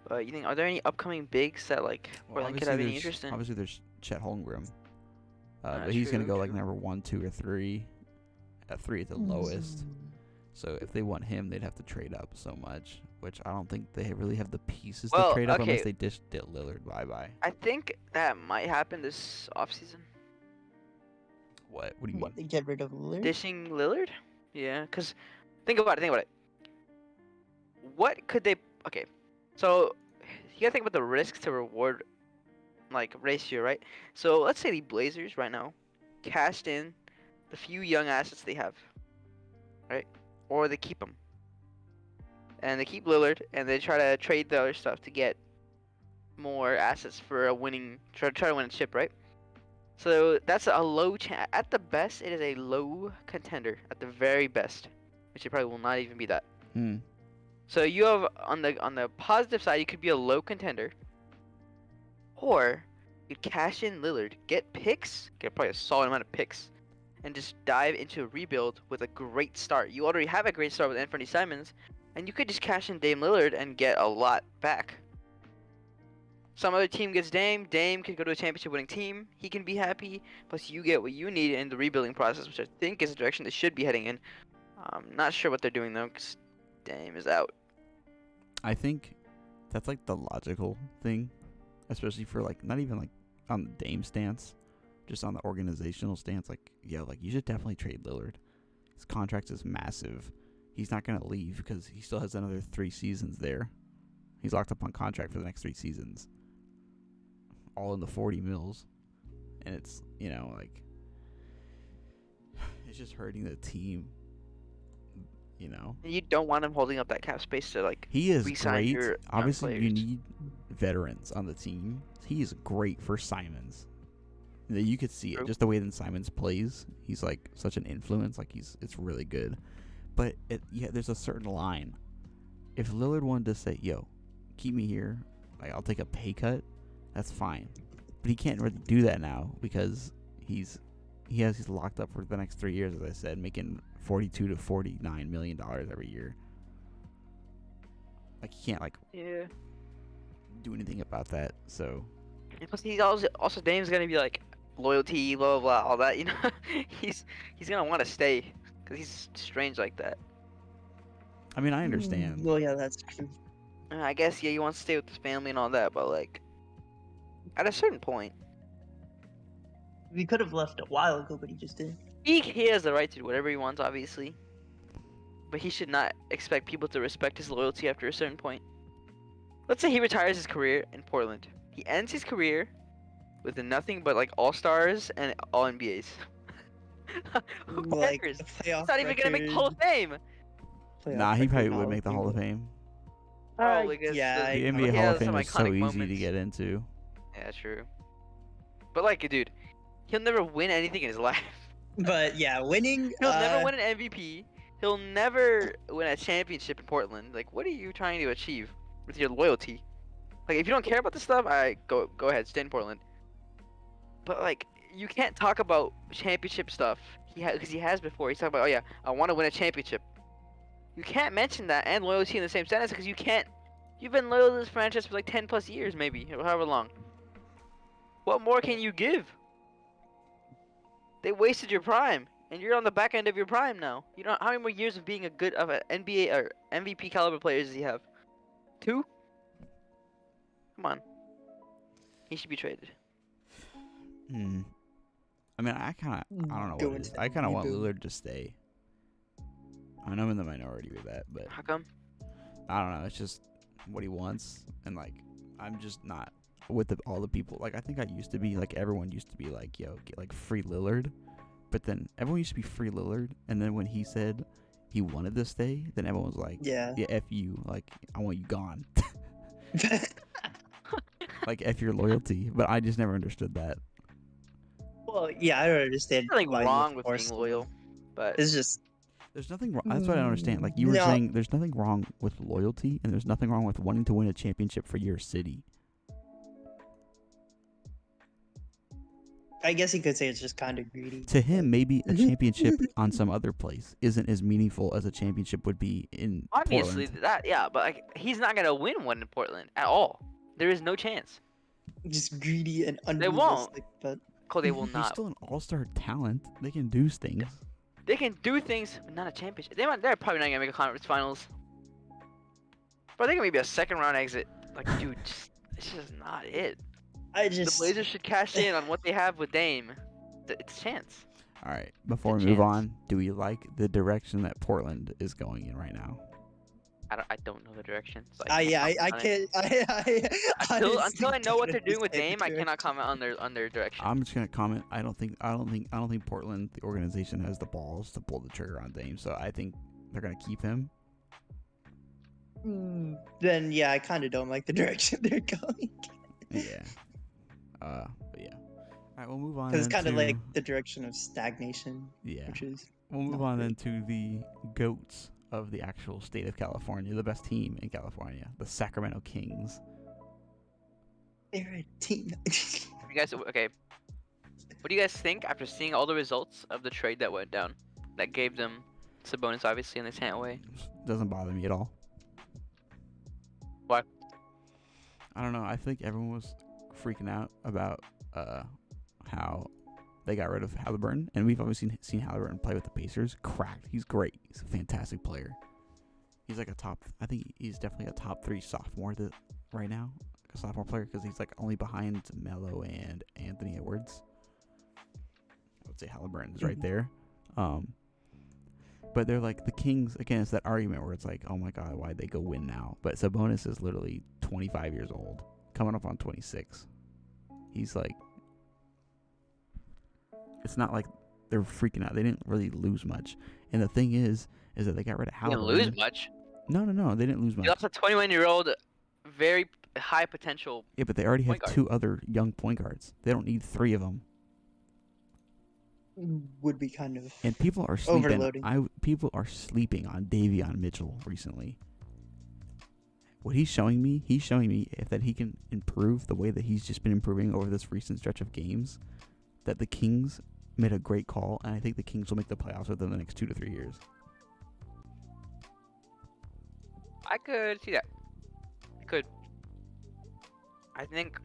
Speaker 1: but you think are there any upcoming bigs that Portland could have any interest in?
Speaker 3: Obviously, there's Chet Holmgren, but he's gonna go number 1, 2, or 3. At 3 at the lowest. So if they want him, they'd have to trade up so much, which I don't think they really have the pieces to trade up unless they just did Lillard. Bye.
Speaker 1: I think that might happen this offseason.
Speaker 3: What do you mean?
Speaker 2: They get rid of Lillard?
Speaker 1: Dishing Lillard? Yeah, because think about it. What could they... Okay, so you gotta think about the risk to reward ratio, right? So let's say the Blazers right now cashed in the few young assets they have, right? Or they keep them. And they keep Lillard, and they try to trade the other stuff to get more assets for a winning... Try to win a chip, right? So that's a low chance. At the best, it is a low contender. At the very best. Which it probably will not even be that. So you have, on the positive side, you could be a low contender. Or, you cash in Lillard, get picks, get probably a solid amount of picks, and just dive into a rebuild with a great start. You already have a great start with Anthony Simons, and you could just cash in Dame Lillard and get a lot back. Some other team gets Dame. Dame could go to a championship-winning team. He can be happy. Plus, you get what you need in the rebuilding process, which I think is the direction they should be heading in. I'm not sure what they're doing, though, because Dame is out.
Speaker 3: I think that's the logical thing, especially for not even on the Dame stance. Just on the organizational stance, you should definitely trade Lillard. His contract is massive. He's not going to leave because he still has another 3 seasons there. He's locked up on contract for the next 3 seasons. All in the 40 mils. And it's, it's just hurting the team,
Speaker 1: You don't want him holding up that cap space to,
Speaker 3: He is
Speaker 1: re-sign
Speaker 3: great.
Speaker 1: your
Speaker 3: Obviously, you
Speaker 1: players.
Speaker 3: need veterans on the team. He is great for Simons. You could see it
Speaker 1: True.
Speaker 3: just the way that Simons plays. He's such an influence. It's really good. But there's a certain line. If Lillard wanted to say, "Yo, keep me here. I'll take a pay cut," that's fine. But he can't really do that now because he's locked up for the next 3 years, as I said, making $42 to $49 million every year. He can't do anything about that. So.
Speaker 1: And plus, he's also Dame's gonna be loyalty, blah blah blah, all that. He's gonna want to stay because he's strange like that.
Speaker 3: I mean, I understand.
Speaker 2: Well, yeah, that's true.
Speaker 1: I guess he wants to stay with his family and all that, but at a certain point,
Speaker 2: We could have left a while ago, but he just didn't.
Speaker 1: he has the right to do whatever he wants, obviously. But he should not expect people to respect his loyalty after a certain point. Let's say he retires his career in Portland. He ends his career with nothing but all-stars and all-NBAs. Who
Speaker 2: Like
Speaker 1: cares?
Speaker 2: the
Speaker 1: He's
Speaker 2: playoff
Speaker 1: not even gonna make the Hall of
Speaker 2: record.
Speaker 1: Fame.
Speaker 3: Nah, he
Speaker 2: Record
Speaker 3: probably
Speaker 2: and
Speaker 3: would
Speaker 2: Hall
Speaker 3: make the Hall of Fame.
Speaker 1: Oh, because
Speaker 2: yeah,
Speaker 3: The
Speaker 2: I
Speaker 3: NBA
Speaker 1: he
Speaker 3: Hall of
Speaker 1: has
Speaker 3: Fame
Speaker 1: some
Speaker 3: is so
Speaker 1: iconic
Speaker 3: easy to
Speaker 1: moments.
Speaker 3: get into.
Speaker 1: Yeah, true. But like, dude, he'll never win anything in his life.
Speaker 2: but yeah, winning.
Speaker 1: He'll never win an MVP. He'll never win a championship in Portland. Like, what are you trying to achieve with your loyalty? Like, if you don't care about this stuff, go ahead, stay in Portland. But like, you can't talk about championship stuff. Because he has before. He's talking about, oh yeah, I want to win a championship. You can't mention that and loyalty in the same sentence because you can't. You've been loyal to this franchise for like 10 plus years, maybe, or however long. What more can you give? They wasted your prime, and you're on the back end of your prime now. You know how many more years of being an NBA or MVP caliber player does he have? 2? Come on. He should be traded.
Speaker 3: Hmm. I mean, I don't know
Speaker 2: Go
Speaker 3: what it
Speaker 2: into
Speaker 3: is. I kind of want
Speaker 2: rebuild.
Speaker 3: Lillard to stay. I know I'm in the minority with that, but
Speaker 1: How come?
Speaker 3: I don't know. It's just what he wants, and like, I'm just not with all the people. Like, I think I used to be like, everyone used to be like, yo, get like free Lillard, but then everyone used to be free Lillard, and then when he said he wanted to stay, then everyone was like,
Speaker 2: Yeah.
Speaker 3: yeah, f you, like I want you gone, like f your loyalty. But I just never understood that.
Speaker 2: Well, yeah, I don't understand
Speaker 1: Nothing
Speaker 2: why you
Speaker 1: wrong
Speaker 2: would
Speaker 1: with
Speaker 2: force
Speaker 1: being
Speaker 2: him.
Speaker 1: loyal, but
Speaker 2: It's just
Speaker 3: There's nothing wrong. That's what I don't understand. Like you were
Speaker 2: No.
Speaker 3: saying, there's nothing wrong with loyalty, and there's nothing wrong with wanting to win a championship for your city.
Speaker 2: I guess you could say it's just kind of greedy.
Speaker 3: To him, maybe a championship on some other place isn't as meaningful as a championship would be in
Speaker 1: obviously
Speaker 3: Portland.
Speaker 1: that, yeah, but like, he's not gonna win one in Portland at all. There is no chance.
Speaker 2: Just greedy and
Speaker 1: They won't.
Speaker 2: unrealistic, but
Speaker 1: Cole, they will
Speaker 3: He's
Speaker 1: not.
Speaker 3: still an all-star talent. They can do things.
Speaker 1: They can do things, but not a championship. They're probably not gonna make a conference finals. But they can maybe a second round exit. Like, dude, it's just not it.
Speaker 2: I
Speaker 1: The
Speaker 2: just
Speaker 1: Blazers should cash in on what they have with Dame. It's a chance.
Speaker 3: All right, before we
Speaker 1: Good
Speaker 3: move
Speaker 1: chance.
Speaker 3: on, do we like the direction that Portland is going in right now?
Speaker 1: I don't know the direction. So
Speaker 2: I
Speaker 1: comment on it.
Speaker 2: can't I
Speaker 1: Until
Speaker 2: honestly
Speaker 1: I know what they're
Speaker 2: don't
Speaker 1: doing with
Speaker 2: understand
Speaker 1: Dame, I
Speaker 2: the
Speaker 1: cannot
Speaker 2: direction.
Speaker 1: comment on their direction.
Speaker 3: I'm just gonna comment. I don't think Portland, the organization, has the balls to pull the trigger on Dame. So I think they're gonna keep him.
Speaker 2: Then yeah, I kind of don't like the direction they're going.
Speaker 3: Yeah. But yeah. All right, we'll move on.
Speaker 2: Because it's
Speaker 3: then
Speaker 2: kind of
Speaker 3: to-
Speaker 2: like the direction of stagnation,
Speaker 3: yeah.
Speaker 2: which is
Speaker 3: We'll move
Speaker 2: not
Speaker 3: on then
Speaker 2: great.
Speaker 3: to the goats of the actual state of California, the best team in California, the Sacramento Kings.
Speaker 2: They're a team.
Speaker 1: You guys, okay. What do you guys think after seeing all the results of the trade that went down? That gave them Sabonis, obviously, and they sent away.
Speaker 3: Doesn't bother me at all.
Speaker 1: Why?
Speaker 3: I don't know. I think everyone was freaking out about how they got rid of Halliburton, and we've obviously seen Halliburton play with the Pacers. Cracked. He's great. He's a fantastic player. He's like I think he's definitely a top 3 sophomore right now, like a sophomore player, because he's like only behind Melo and Anthony Edwards. I would say Halliburton is right there. But they're like the Kings again. It's that argument where it's like, oh my God, why'd they go win now? But Sabonis is literally 25 years old, coming up on 26. He's like, it's not like they're freaking out. They didn't really lose much. And the thing is that they got rid of
Speaker 1: They didn't
Speaker 3: Halliburton.
Speaker 1: lose much.
Speaker 3: No, they didn't lose much.
Speaker 1: You lost a 21-year-old, very high potential.
Speaker 3: Yeah, but they already have
Speaker 1: point guard.
Speaker 3: 2 other young point guards. They don't need 3 of them.
Speaker 2: Would be kind of
Speaker 3: And people are sleeping.
Speaker 2: overloading.
Speaker 3: People are sleeping on Davion Mitchell recently. What he's showing me that he can improve the way that he's just been improving over this recent stretch of games. That the Kings made a great call, and I think the Kings will make the playoffs within the next 2 to 3 years.
Speaker 1: I could see that. I could. I think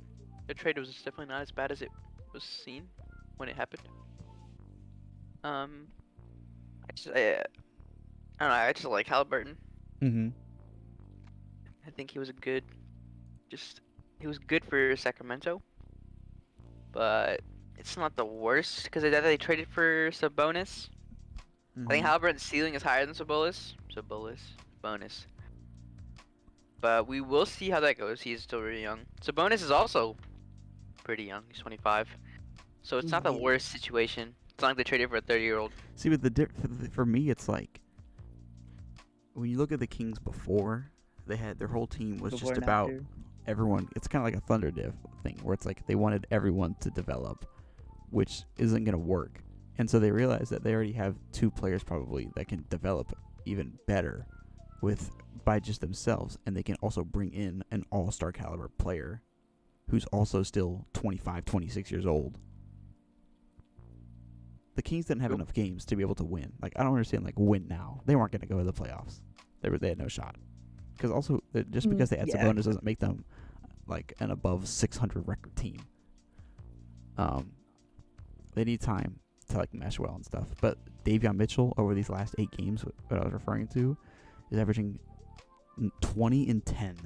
Speaker 1: the trade was definitely not as bad as it was seen when it happened. I don't know. I just like Halliburton.
Speaker 3: Mm-hmm.
Speaker 1: I think he was he was good for Sacramento, but it's not the worst because they traded for Sabonis. I think Halliburton's ceiling is higher than Sabonis. Bonus. But we will see how that goes. He's still really young. Sabonis is also pretty young. He's 25. So it's not the
Speaker 2: Yeah.
Speaker 1: worst situation not like they traded for a 30-year-old.
Speaker 3: See, but for me, it's like when you look at the Kings before, they had their whole team was
Speaker 2: Before
Speaker 3: just
Speaker 2: and
Speaker 3: about
Speaker 2: after.
Speaker 3: everyone. It's kind of like a Thunder Div thing where it's like they wanted everyone to develop, which isn't going to work. And so they realized that they already have 2 players probably that can develop even better by just themselves, and they can also bring in an all-star caliber player who's also still 25, 26 years old. The Kings didn't have enough games to be able to win. Like, I don't understand, like, win now. They weren't going to go to the playoffs. They had no shot. Because also, just because they had Sabonis doesn't make them, like, an above 600 record team. They need time to, like, mesh well and stuff. But Davion Mitchell, over these last 8 games, what I was referring to, is averaging 20 and 10.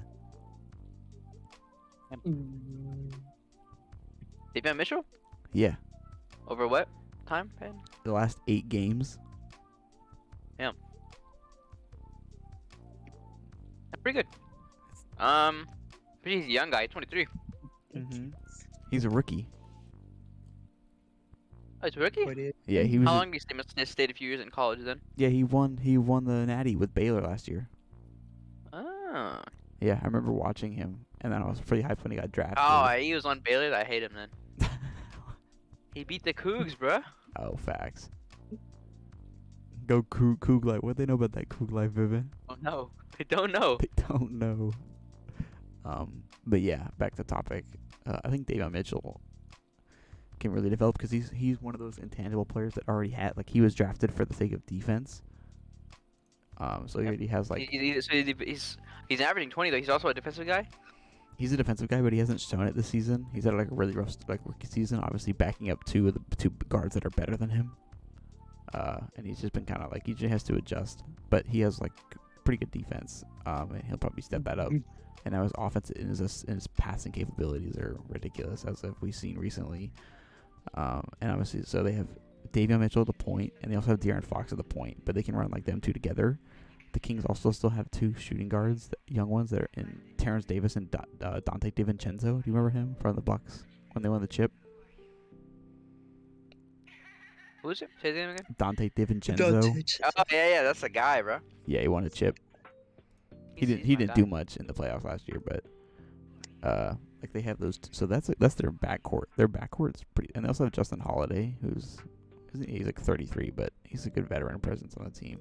Speaker 1: Davion Mitchell?
Speaker 3: Yeah.
Speaker 1: Over what time?
Speaker 3: The last 8 games.
Speaker 1: Yeah. Pretty good. He's a young guy, 23.
Speaker 3: Mm-hmm. He's a rookie.
Speaker 1: Oh, he's a rookie?
Speaker 3: Yeah, he was.
Speaker 1: How long did he stay? Must stayed a few years in college then.
Speaker 3: Yeah, he won the Natty with Baylor last year.
Speaker 1: Oh.
Speaker 3: Yeah, I remember watching him, and then I was pretty hyped when he got drafted.
Speaker 1: Oh, he was on Baylor. I hate him then. He beat the Cougs, bruh.
Speaker 3: Oh, facts. Go Coug Life. What they know about that Coug Life, Vivian?
Speaker 1: Oh no, I don't know.
Speaker 3: They don't know. But yeah, back to topic. I think Davion Mitchell can really develop because he's one of those intangible players that already had, like, he was drafted for the sake of defense. So he already has, like,
Speaker 1: He's averaging 20 though. He's also a defensive guy.
Speaker 3: he's a defensive guy, but he hasn't shown it this season. He's had, like, a really rough, like, rookie season, obviously backing up 2 of the 2 guards that are better than him. And he's just been kind of like, he just has to adjust, but he has, like, pretty good defense. And he'll probably step that up. And now his offense and his passing capabilities are ridiculous, as we've seen recently. And obviously, so they have Davion Mitchell at the point, and they also have De'Aaron Fox at the point, but they can run like them 2 together. The Kings also still have 2 shooting guards, young ones that are in Terrence Davis and Dante DiVincenzo. Do you remember him from the Bucks when they won the chip?
Speaker 1: Who is it? Say his name again.
Speaker 3: Dante DiVincenzo.
Speaker 1: Oh yeah, that's the guy, bro.
Speaker 3: Yeah, he won a chip. He didn't do much in the playoffs last year, but like they have those. So that's their backcourt. Their backcourt's pretty, and they also have Justin Holiday, he's like 33, but he's a good veteran presence on the team.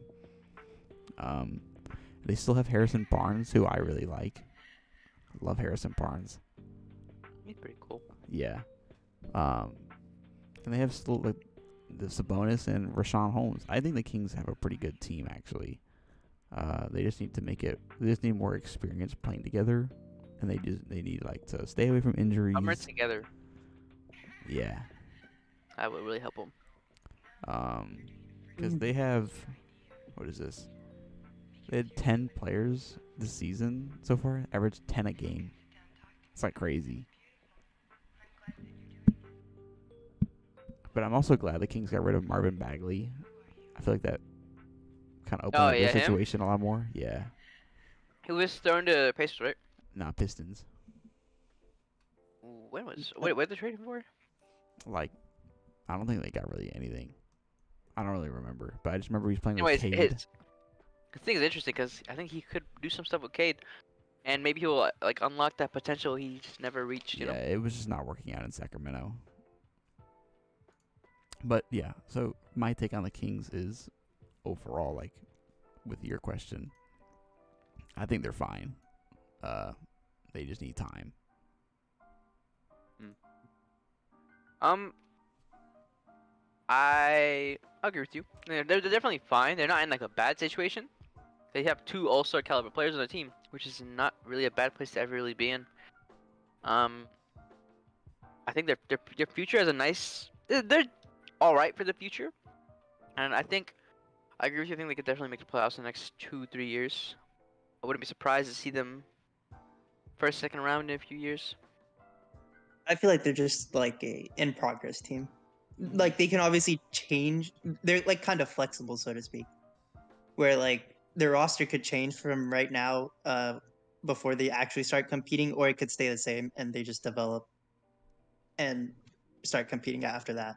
Speaker 3: They still have Harrison Barnes, who I really like. I love Harrison Barnes.
Speaker 1: He's pretty cool.
Speaker 3: Yeah. And they have still, like, the Sabonis and Rashawn Holmes. I think the Kings have a pretty good team, actually. They just need to they just need more experience playing together, and they need, like, to stay away from injuries.
Speaker 1: Summer together.
Speaker 3: Yeah.
Speaker 1: That would really help them.
Speaker 3: Because they have, what is this? They had 10 players this season so far, averaged 10 a game. It's like crazy. But I'm also glad the Kings got rid of Marvin Bagley. I feel like that kind of opened up the situation a lot more. Yeah.
Speaker 1: He was thrown to Pacers, right?
Speaker 3: Nah, Pistons.
Speaker 1: What did they trade him for?
Speaker 3: Like, I don't think they got really anything. I don't really remember, but I just remember he was playing
Speaker 1: Anyways,
Speaker 3: with Cade.
Speaker 1: the thing is interesting because I think he could do some stuff with Cade, and maybe he'll, like, unlock that potential he just never reached. You know?
Speaker 3: It was just not working out in Sacramento. But yeah, so my take on the Kings is overall, like, with your question, I think they're fine. They just need time.
Speaker 1: I agree with you. They're definitely fine. They're not in, like, a bad situation. They have 2 all-star caliber players on the team, which is not really a bad place to ever really be in. I think their future has a nice. They're all right for the future, and I agree with you. I think they could definitely make the playoffs in the next 2-3 years. I wouldn't be surprised to see them first, second round in a few years.
Speaker 2: I feel like they're just like a in progress team. Like they can obviously change. They're like kind of flexible, so to speak, where like their roster could change from right now before they actually start competing, or it could stay the same and they just develop and start competing after that.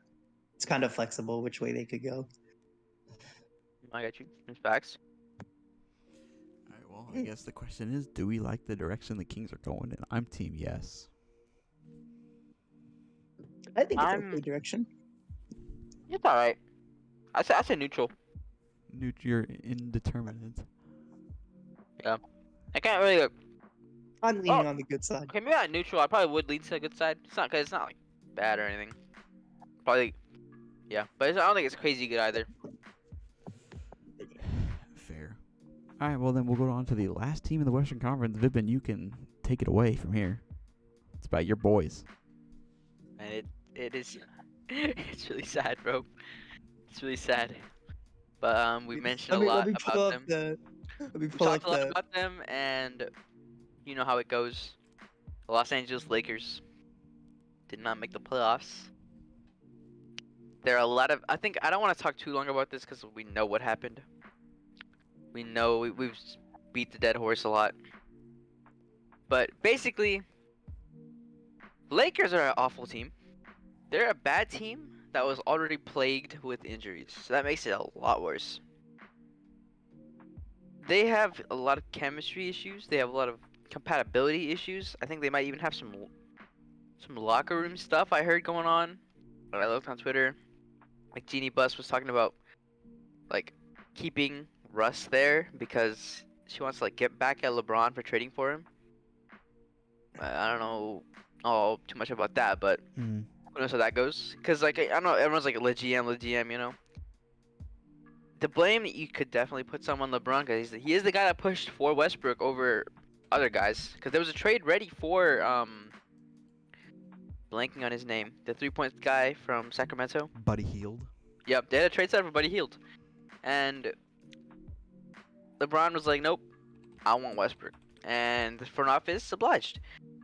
Speaker 2: it's kind of flexible which way they could go.
Speaker 1: I got you. It's facts.
Speaker 3: All right, well, I guess the question is, do we like the direction the Kings are going in? I'm team yes.
Speaker 2: I think it's
Speaker 1: I'm.
Speaker 2: okay direction.
Speaker 1: It's all right. I say neutral.
Speaker 3: You're indeterminate.
Speaker 1: Yeah. I can't really.
Speaker 2: I'm leaning on the good side.
Speaker 1: Okay, maybe not neutral. I probably would lean to the good side. It's not because it's not like bad or anything. Probably. Yeah, but I don't think it's crazy good either.
Speaker 3: Fair. All right, well then we'll go on to the last team in the Western Conference. Vibin, you can take it away from here. It's about your boys.
Speaker 1: And it is. It's really sad, bro. It's really sad. But we mentioned a lot about them.
Speaker 2: Let me
Speaker 1: We
Speaker 2: pull
Speaker 1: talked
Speaker 2: up
Speaker 1: a lot
Speaker 2: the.
Speaker 1: about them, and you know how it goes. The Los Angeles Lakers did not make the playoffs. There are a lot of. I think I don't want to talk too long about this because we know what happened. We know we've beat the dead horse a lot. But basically, Lakers are an awful team. They're a bad team that was already plagued with injuries, so that makes it a lot worse. They have a lot of chemistry issues. They have a lot of compatibility issues. I think they might even have some locker room stuff I heard going on when I looked on Twitter. Like Jeannie Buss was talking about like keeping Russ there because she wants to like get back at LeBron for trading for him. I don't know too much about that, but who knows how that goes? Because like I don't know, everyone's like le GM, you know. The blame you could definitely put some on LeBron because he is the guy that pushed for Westbrook over other guys. Because there was a trade ready for blanking on his name, the 3-point guy from Sacramento.
Speaker 3: Buddy Hield.
Speaker 1: Yep, they had a trade set for Buddy Hield, and LeBron was like, "Nope, I want Westbrook," and the front office obliged.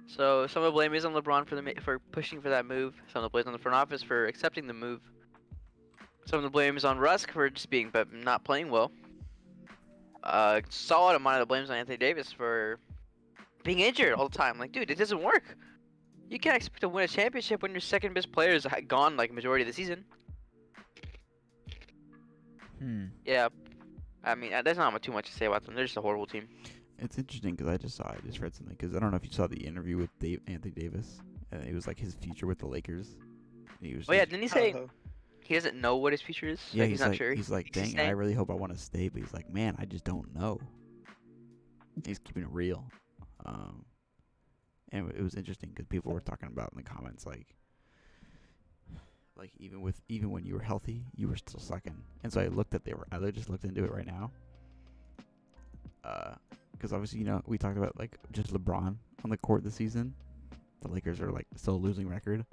Speaker 1: So some of the blame is on LeBron for pushing for that move. Some of the blame is on the front office for accepting the move. Some of the blame is on Rusk for just being but not playing well. Solid amount of the blame is on Anthony Davis for being injured all the time. Like, dude, it doesn't work. You can't expect to win a championship when your second best player is gone like majority of the season. Yeah, I mean, there's not too much to say about them. They're just a horrible team.
Speaker 3: It's interesting because I just read something because I don't know if you saw the interview with Anthony Davis. And it was like his future with the Lakers. He was.
Speaker 1: Oh yeah, didn't he say he doesn't know what his future is?
Speaker 3: Yeah,
Speaker 1: like, he's not sure.
Speaker 3: He's like, dang, I really hope I want to stay, but he's like, man, I just don't know. He's keeping it real. And it was interesting because people were talking about in the comments like even when you were healthy, you were still sucking. And so I just looked into it right now. Because obviously, you know, we talked about like just LeBron on the court this season. The Lakers are like still a losing record.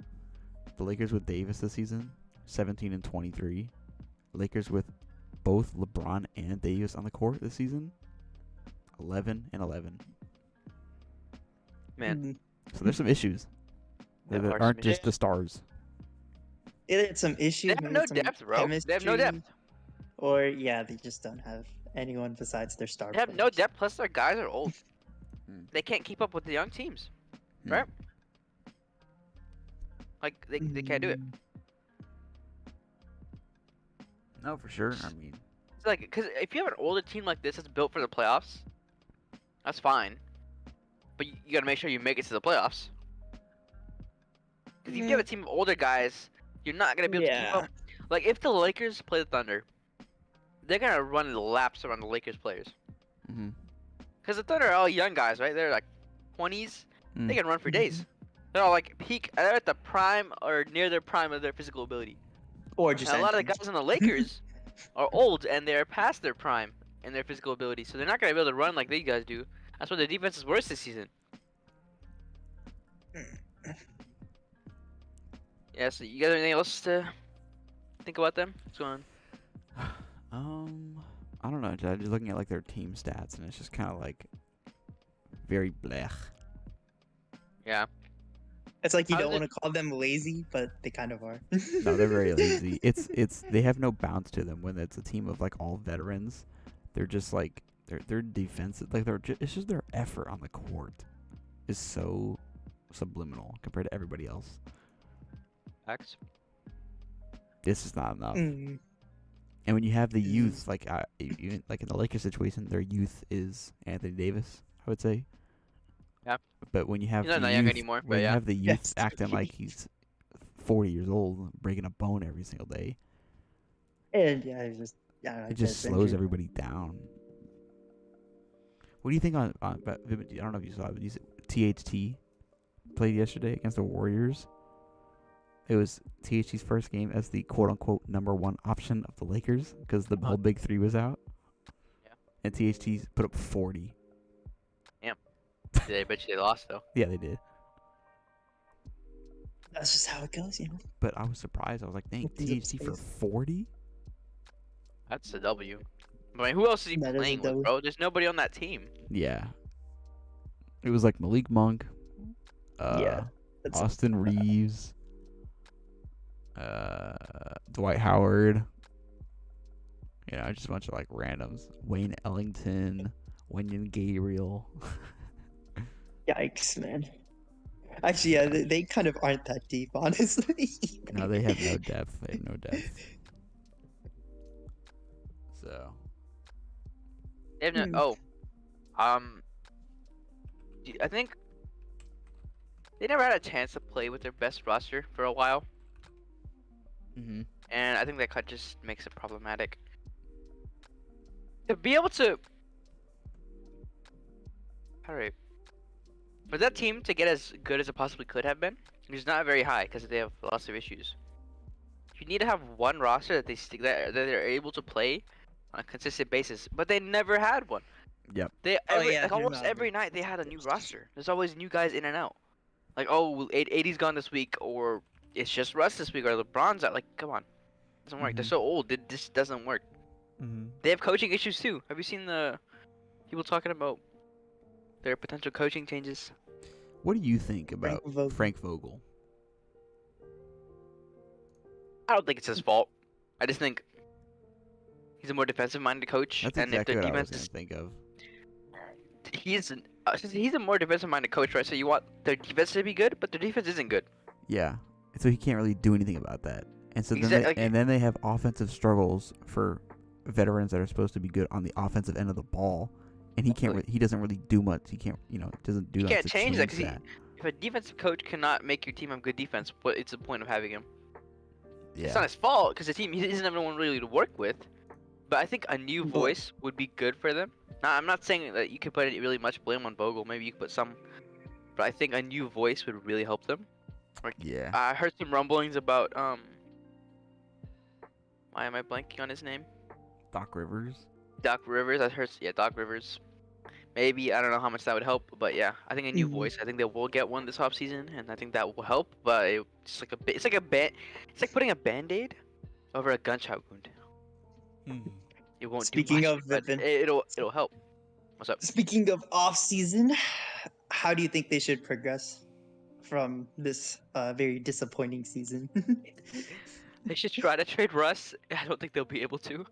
Speaker 3: The Lakers with Davis this season, 17-23. Lakers with both LeBron and Davis on the court this season, 11-11.
Speaker 1: Man.
Speaker 3: So there's some issues. That aren't just the stars.
Speaker 2: It's some issues.
Speaker 1: They have no depth, bro. They have no depth.
Speaker 2: Or yeah, they just don't have anyone besides their star.
Speaker 1: They have no depth. Plus, their guys are old. They can't keep up with the young teams, right? Like they can't do it.
Speaker 3: No, for sure. I mean,
Speaker 1: it's like because if you have an older team like this that's built for the playoffs, that's fine. But you gotta make sure you make it to the playoffs. Because if you have a team of older guys, you're not gonna be able to keep up. Like if the Lakers play the Thunder, they're gonna run laps around the Lakers players. Because the Thunder are all young guys, right? They're like 20s. They can run for days. They're all like peak. They're at the prime or near their prime of their physical ability.
Speaker 2: Or just
Speaker 1: and a lot of the guys in the Lakers are old and they're past their prime in their physical ability, so they're not gonna be able to run like these guys do. That's why their defense is worse this season. Yeah, so you got anything else to think about them? What's going
Speaker 3: on? I don't know. I'm just looking at like their team stats, and it's just kind of like very blech.
Speaker 1: Yeah.
Speaker 2: It's like you don't want to call them lazy, but they kind of are.
Speaker 3: No, they're very lazy. It's they have no bounce to them when it's a team of like all veterans. They're just like they're defensive. Like it's just their effort on the court is so subliminal compared to everybody else.
Speaker 1: Facts.
Speaker 3: This is not enough.
Speaker 2: Mm.
Speaker 3: And when you have the youth, like even like in the Lakers situation, their youth is Anthony Davis, I would say.
Speaker 1: Yeah.
Speaker 3: But when you have
Speaker 1: He's not
Speaker 3: the
Speaker 1: young
Speaker 3: youth,
Speaker 1: anymore, but
Speaker 3: when you
Speaker 1: yeah.
Speaker 3: have the youth
Speaker 2: Yes.
Speaker 3: acting like he's 40 years old, breaking a bone every single day,
Speaker 2: And yeah,
Speaker 3: it just slows everybody down. What do you think on I don't know if you saw it, but THT played yesterday against the Warriors. It was THT's first game as the quote-unquote #1 option of the Lakers because the whole big three was out.
Speaker 1: Yeah.
Speaker 3: And THT put up 40.
Speaker 1: I bet you they lost though.
Speaker 3: Yeah, they did.
Speaker 2: That's just how it goes, you know.
Speaker 3: But I was surprised. I was like, dang,
Speaker 2: With these
Speaker 3: THT for
Speaker 2: upsets.
Speaker 3: 40?
Speaker 1: That's a W. I mean, who else is he
Speaker 2: That is a
Speaker 1: playing with,
Speaker 2: W.
Speaker 1: bro? There's nobody on that team.
Speaker 3: Yeah. It was like Malik Monk,
Speaker 2: Yeah, that's
Speaker 3: Austin Reeves, Dwight Howard. You know, just a bunch of like randoms. Wayne Ellington, Wenyen Gabriel.
Speaker 2: Yikes, man. Actually, yeah, they kind of aren't that deep, honestly.
Speaker 3: No, they have no depth. They have no depth. So.
Speaker 1: They have no.
Speaker 2: Hmm.
Speaker 1: Oh, I think they never had a chance to play with their best roster for a while,
Speaker 3: Mm-hmm.
Speaker 1: and I think that cut just makes it problematic. To be able to, alright, for that team to get as good as it possibly could have been, it's not very high because they have lots of issues. You need to have one roster that that they're able to play on a consistent basis, but they never had one.
Speaker 3: Yep.
Speaker 1: Like almost every night they had a new roster. There's always new guys in and out. Like, oh, 80's gone this week, or it's just Russ this week, or LeBron's out. Like, come on, it doesn't work. They're
Speaker 3: Mhm.
Speaker 1: so old. This doesn't work.
Speaker 3: Mm-hmm.
Speaker 1: They have coaching issues too. Have you seen the people talking about their potential coaching changes?
Speaker 3: What do you think about
Speaker 2: Vogel.
Speaker 3: Frank Vogel?
Speaker 1: I don't think it's his fault. I just think he's a more defensive-minded coach,
Speaker 3: That's
Speaker 1: and
Speaker 3: exactly
Speaker 1: if
Speaker 3: what
Speaker 1: their
Speaker 3: I was
Speaker 1: defense
Speaker 3: going to think of.
Speaker 1: he's a more defensive-minded coach, right? So you want their defense to be good, but their defense isn't good.
Speaker 3: Yeah. So he can't really do anything about that. And so
Speaker 1: Exactly.
Speaker 3: then they have offensive struggles for veterans that are supposed to be good on the offensive end of the ball, and he can't. He doesn't really do much. He can't. Doesn't do
Speaker 1: You
Speaker 3: much
Speaker 1: can't
Speaker 3: to
Speaker 1: change that because
Speaker 3: that.
Speaker 1: if a defensive coach cannot make your team have good defense, what's the point of having him?
Speaker 3: Yeah.
Speaker 1: It's not his fault because the team he doesn't have anyone really to work with. But I think a new
Speaker 2: But-
Speaker 1: voice would be good for them. Now, I'm not saying that you could put really much blame on Bogle. Maybe you could put some, but I think a new voice would really help them.
Speaker 3: Yeah.
Speaker 1: I heard some rumblings about why am I blanking on his name?
Speaker 3: Doc Rivers.
Speaker 1: Doc Rivers. I heard Doc Rivers. Maybe I don't know how much that would help, but yeah, I think a new
Speaker 2: Mhm.
Speaker 1: voice. I think they will get one this offseason, and I think that will help. But it's like it's like putting a band-aid over a gunshot wound. It won't
Speaker 2: Speaking
Speaker 1: do much,
Speaker 2: of the
Speaker 1: but it'll help. What's up?
Speaker 2: Speaking of off season, how do you think they should progress from this very disappointing season?
Speaker 1: They should try to trade Russ. I don't think they'll be able to.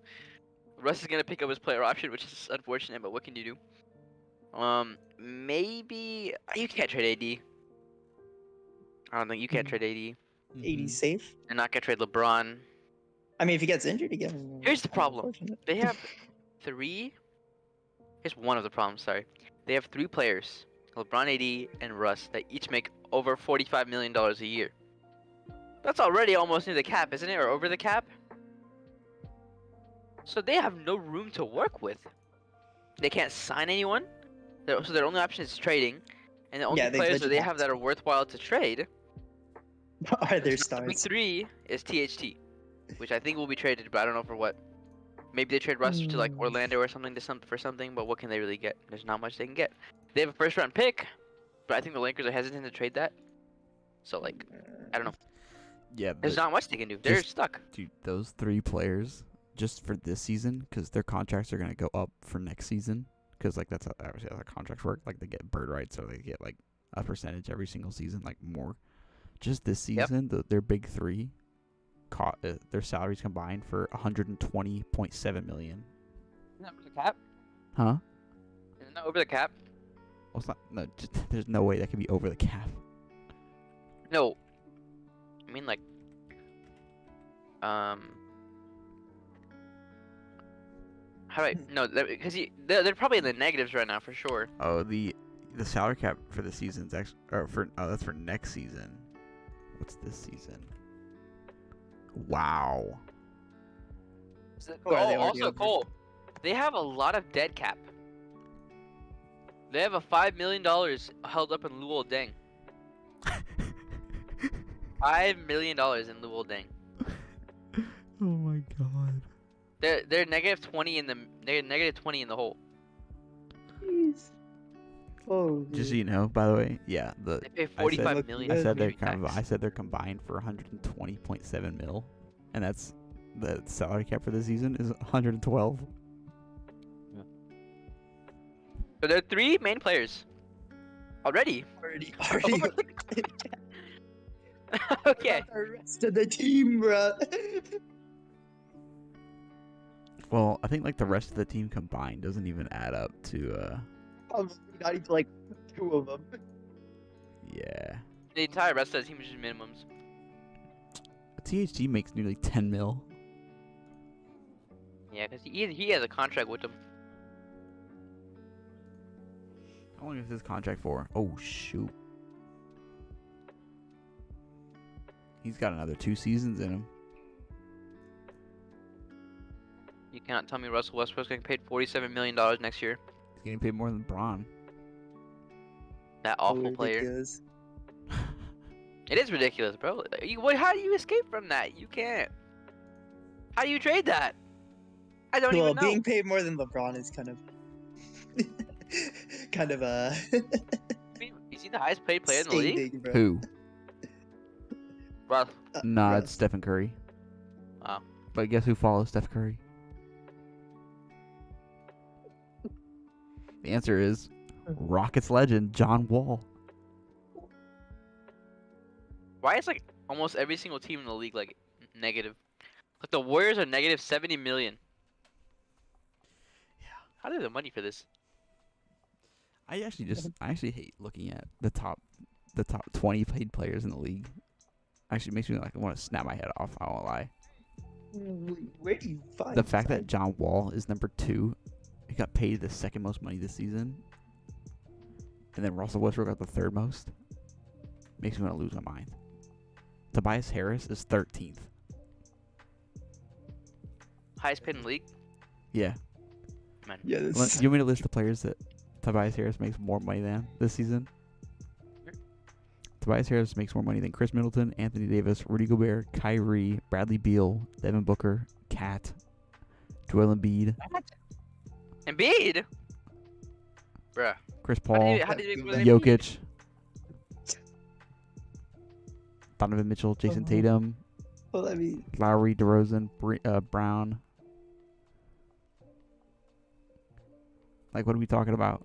Speaker 1: Russ is gonna pick up his player option, which is unfortunate, but what can you do? Maybe you can't trade AD. I don't think you can't trade AD.
Speaker 2: 80 safe.
Speaker 1: They're not gonna trade LeBron.
Speaker 2: I mean, if he gets injured again.
Speaker 1: Here's the
Speaker 2: kinda
Speaker 1: problem.
Speaker 2: unfortunate.
Speaker 1: They have three. Here's one of the problems. Sorry, they have three players: LeBron, AD, and Russ that each make over $45 million a year. That's already almost near the cap, isn't it, or over the cap? So they have no room to work with. They can't sign anyone. So their only option is trading, and the only
Speaker 2: Yeah, they
Speaker 1: players that
Speaker 2: legit
Speaker 1: they
Speaker 2: have
Speaker 1: have that are worthwhile to trade.
Speaker 2: Are their
Speaker 1: The big
Speaker 2: stars?
Speaker 1: three is THT, which I think will be traded, but I don't know for what. Maybe they trade Russ to like Orlando or something for something, but what can they really get? There's not much they can get. They have a first round pick, but I think the Lakers are hesitant to trade that. So like, I don't know.
Speaker 3: Yeah.
Speaker 1: There's not much they can do. They're
Speaker 3: just-
Speaker 1: stuck.
Speaker 3: Dude, those three players just for this season, because their contracts are gonna go up for next season. Because like that's obviously how contracts work. Like they get bird rights, so they get like a percentage every single season, like more. Just this season, their big three, their salaries combined for $120.7 million.
Speaker 1: Isn't that over the cap?
Speaker 3: Huh?
Speaker 1: Isn't that over the cap?
Speaker 3: Well, it's not. No, there's no way that could be over the cap.
Speaker 1: No. I mean like, How do I? No, because they're probably in the negatives right now for sure.
Speaker 3: Oh, the salary cap for the season's actually, or that's for next season. What's this season? Wow.
Speaker 2: Or are they already
Speaker 1: Also,
Speaker 2: over?
Speaker 1: Cole, they have a lot of dead cap. They have a $5 million held up in Luol Deng. $5 million in Luol Deng.
Speaker 3: Oh my god.
Speaker 1: They're negative 20 in the hole.
Speaker 2: Jeez. Oh,
Speaker 3: Just so you know, by the way, yeah,
Speaker 1: They pay
Speaker 3: I
Speaker 1: 45
Speaker 3: said,
Speaker 1: million.
Speaker 3: I said
Speaker 1: maybe tax.
Speaker 3: I said they're combined for 120.7 mil, and that's the salary cap for the season is 112.
Speaker 1: So there are 3 main players. Already.
Speaker 2: already.
Speaker 1: Okay.
Speaker 2: The rest of the team, bro.
Speaker 3: Well, I think like the rest of the team combined doesn't even add up to
Speaker 2: Not even like 2 of them.
Speaker 3: yeah.
Speaker 1: The entire rest of the team is just minimums.
Speaker 3: THG makes nearly 10 mil.
Speaker 1: Yeah, because he has a contract with them.
Speaker 3: How long is his contract for? Oh shoot. He's got another 2 seasons in him.
Speaker 1: You cannot tell me Russell Westbrook's getting paid $47 million next year.
Speaker 3: He's getting paid more than Braun.
Speaker 1: That awful player.
Speaker 2: Ridiculous.
Speaker 1: It is ridiculous, bro. How do you escape from that? You can't. How do you trade that? I don't
Speaker 2: Well,
Speaker 1: even know.
Speaker 2: being paid more than LeBron is kind of,
Speaker 1: Is he the highest paid player in the league?
Speaker 2: scathing, bro.
Speaker 3: Who?
Speaker 1: Russ.
Speaker 3: Nah,
Speaker 2: Russ.
Speaker 3: it's Stephen Curry.
Speaker 1: Wow.
Speaker 3: But guess who follows Steph Curry? The answer is Rockets legend John Wall.
Speaker 1: Why is like almost every single team in the league like negative? Like the Warriors are negative 70 million.
Speaker 3: Yeah.
Speaker 1: How do they have the money for this?
Speaker 3: I actually hate looking at the top 20 paid players in the league. Actually makes me like want to snap my head off, I won't lie.
Speaker 2: Where do you find
Speaker 3: The fact that John Wall is number 2, he got paid the second most money this season, and then Russell Westbrook got the 3rd most, makes me want to lose my mind. Tobias Harris is 13th.
Speaker 1: Highest paid in the league?
Speaker 3: Yeah.
Speaker 1: Man.
Speaker 2: Yeah,
Speaker 3: You
Speaker 2: this
Speaker 3: want me to list the players that Tobias Harris makes more money than this season?
Speaker 1: Sure.
Speaker 3: Tobias Harris makes more money than Chris Middleton, Anthony Davis, Rudy Gobert, Kyrie, Bradley Beal, Devin Booker, Kat, Joel Embiid,
Speaker 1: What? Embiid? Bruh.
Speaker 3: Chris Paul,
Speaker 1: How did you make more than Embiid?
Speaker 3: Jokic, Donovan Mitchell, Jason Tatum,
Speaker 2: well, I mean,
Speaker 3: Lowry, DeRozan, Brown. Like, what are we talking about?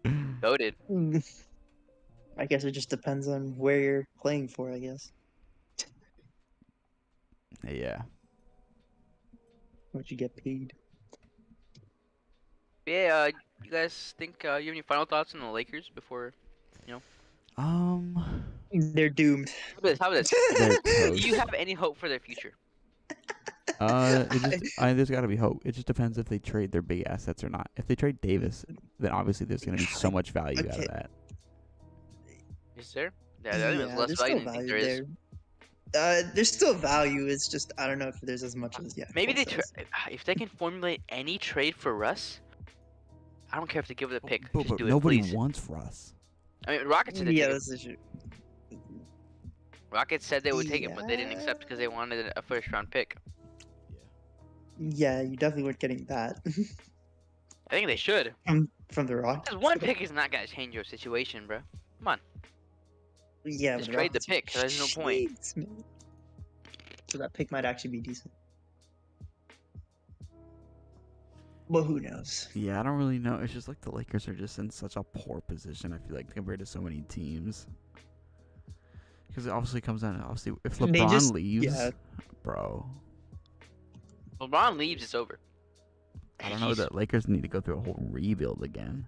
Speaker 1: Goated.
Speaker 2: I guess it just depends on where you're playing for, I guess.
Speaker 3: Yeah.
Speaker 2: What you get paid.
Speaker 1: Yeah, you guys think you have any final thoughts on the Lakers before?
Speaker 2: They're doomed.
Speaker 1: How about this?
Speaker 3: They're
Speaker 1: Do
Speaker 3: toast.
Speaker 1: you have any hope for their future?
Speaker 3: There's got to be hope. It just depends if they trade their big assets or not. If they trade Davis, then obviously there's going to be so much value out of
Speaker 2: Okay.
Speaker 3: that.
Speaker 1: Is there? Yeah, I think there's less
Speaker 2: there's
Speaker 1: value
Speaker 2: still
Speaker 1: than you think
Speaker 2: value
Speaker 1: there is.
Speaker 2: there. There's still value. It's just I don't know if there's as much as
Speaker 1: Maybe
Speaker 2: Cole
Speaker 1: they
Speaker 2: says.
Speaker 1: if they can formulate any trade for Russ, I don't care if they give it a pick.
Speaker 3: But
Speaker 1: Just do it,
Speaker 3: nobody
Speaker 1: please.
Speaker 3: wants Russ.
Speaker 1: I mean, Rockets said they'd
Speaker 2: Yeah,
Speaker 1: take him.
Speaker 2: that's the issue.
Speaker 1: Rockets said they would take him, but they didn't accept because they wanted a first-round pick.
Speaker 2: Yeah, you definitely weren't getting that
Speaker 1: I think they should.
Speaker 2: from the Rockets.
Speaker 1: Because one pick is not gonna change your situation, bro. Come on.
Speaker 2: Yeah,
Speaker 1: Just
Speaker 2: but
Speaker 1: trade the
Speaker 2: Rockets
Speaker 1: pick, 'cause there's no point.
Speaker 2: cheats, man. So that pick might actually be decent. Well, who knows?
Speaker 3: Yeah, I don't really know. It's just like the Lakers are just in such a poor position, I feel like, compared to so many teams. Because it obviously comes down to, obviously, if
Speaker 2: They
Speaker 3: LeBron
Speaker 2: just-
Speaker 3: leaves,
Speaker 2: yeah.
Speaker 3: bro,
Speaker 1: LeBron leaves, it's over.
Speaker 3: I don't know, the Lakers need to go through a whole rebuild again.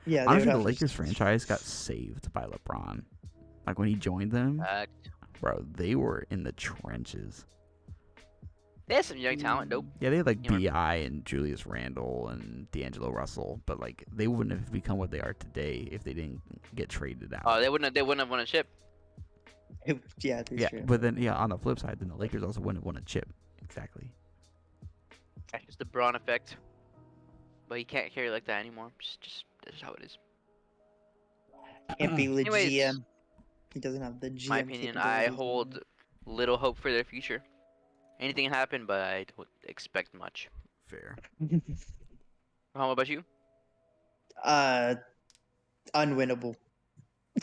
Speaker 2: Yeah, they would
Speaker 3: Honestly, the
Speaker 2: have to-
Speaker 3: Lakers franchise got saved by LeBron. Like, when he joined them, bro, they were in the trenches.
Speaker 1: They had some young talent, dope.
Speaker 3: Yeah, they had like
Speaker 1: You know-
Speaker 3: Bi and Julius Randle and D'Angelo Russell, but like they wouldn't have become what they are today if they didn't get traded out.
Speaker 1: Oh, they wouldn't have won a chip.
Speaker 2: Yeah, that's
Speaker 3: Yeah,
Speaker 2: true.
Speaker 3: but then on the flip side, then the Lakers also wouldn't have won a chip. Exactly.
Speaker 1: That's just the Braun effect. But he can't carry like that anymore. Just that's how it is.
Speaker 2: Can't be the
Speaker 1: Anyways,
Speaker 2: GM. He doesn't have the GM
Speaker 1: my opinion, I
Speaker 2: capabilities
Speaker 1: hold little hope for their future. Anything can happen, but I don't expect much.
Speaker 3: Fair.
Speaker 2: anymore.
Speaker 1: How about you?
Speaker 2: Unwinnable.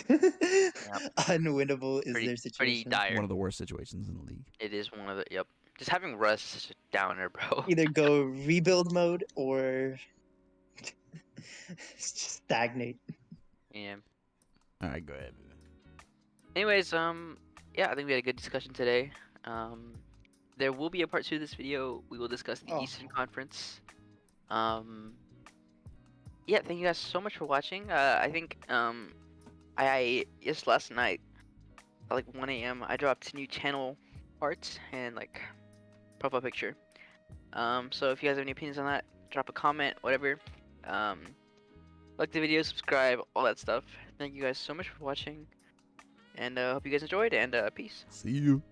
Speaker 2: Unwinnable is
Speaker 1: Pretty
Speaker 2: their
Speaker 1: pretty
Speaker 2: situation.
Speaker 1: dire.
Speaker 3: One of the worst situations in the league.
Speaker 1: It is one of the yep. Just having Russ is such a downer, bro.
Speaker 2: Either go rebuild mode or just stagnate.
Speaker 1: Yeah.
Speaker 3: All right, go ahead.
Speaker 1: Anyways, yeah, I think we had a good discussion today. There will be a part 2 of this video. We will discuss the
Speaker 2: Oh.
Speaker 1: Eastern Conference. Yeah, thank you guys so much for watching. I think I just last night at like 1 a.m. I dropped new channel art and like profile picture. So if you guys have any opinions on that, drop a comment, whatever. Like the video, subscribe, all that stuff. Thank you guys so much for watching, and hope you guys enjoyed. And peace.
Speaker 3: See you.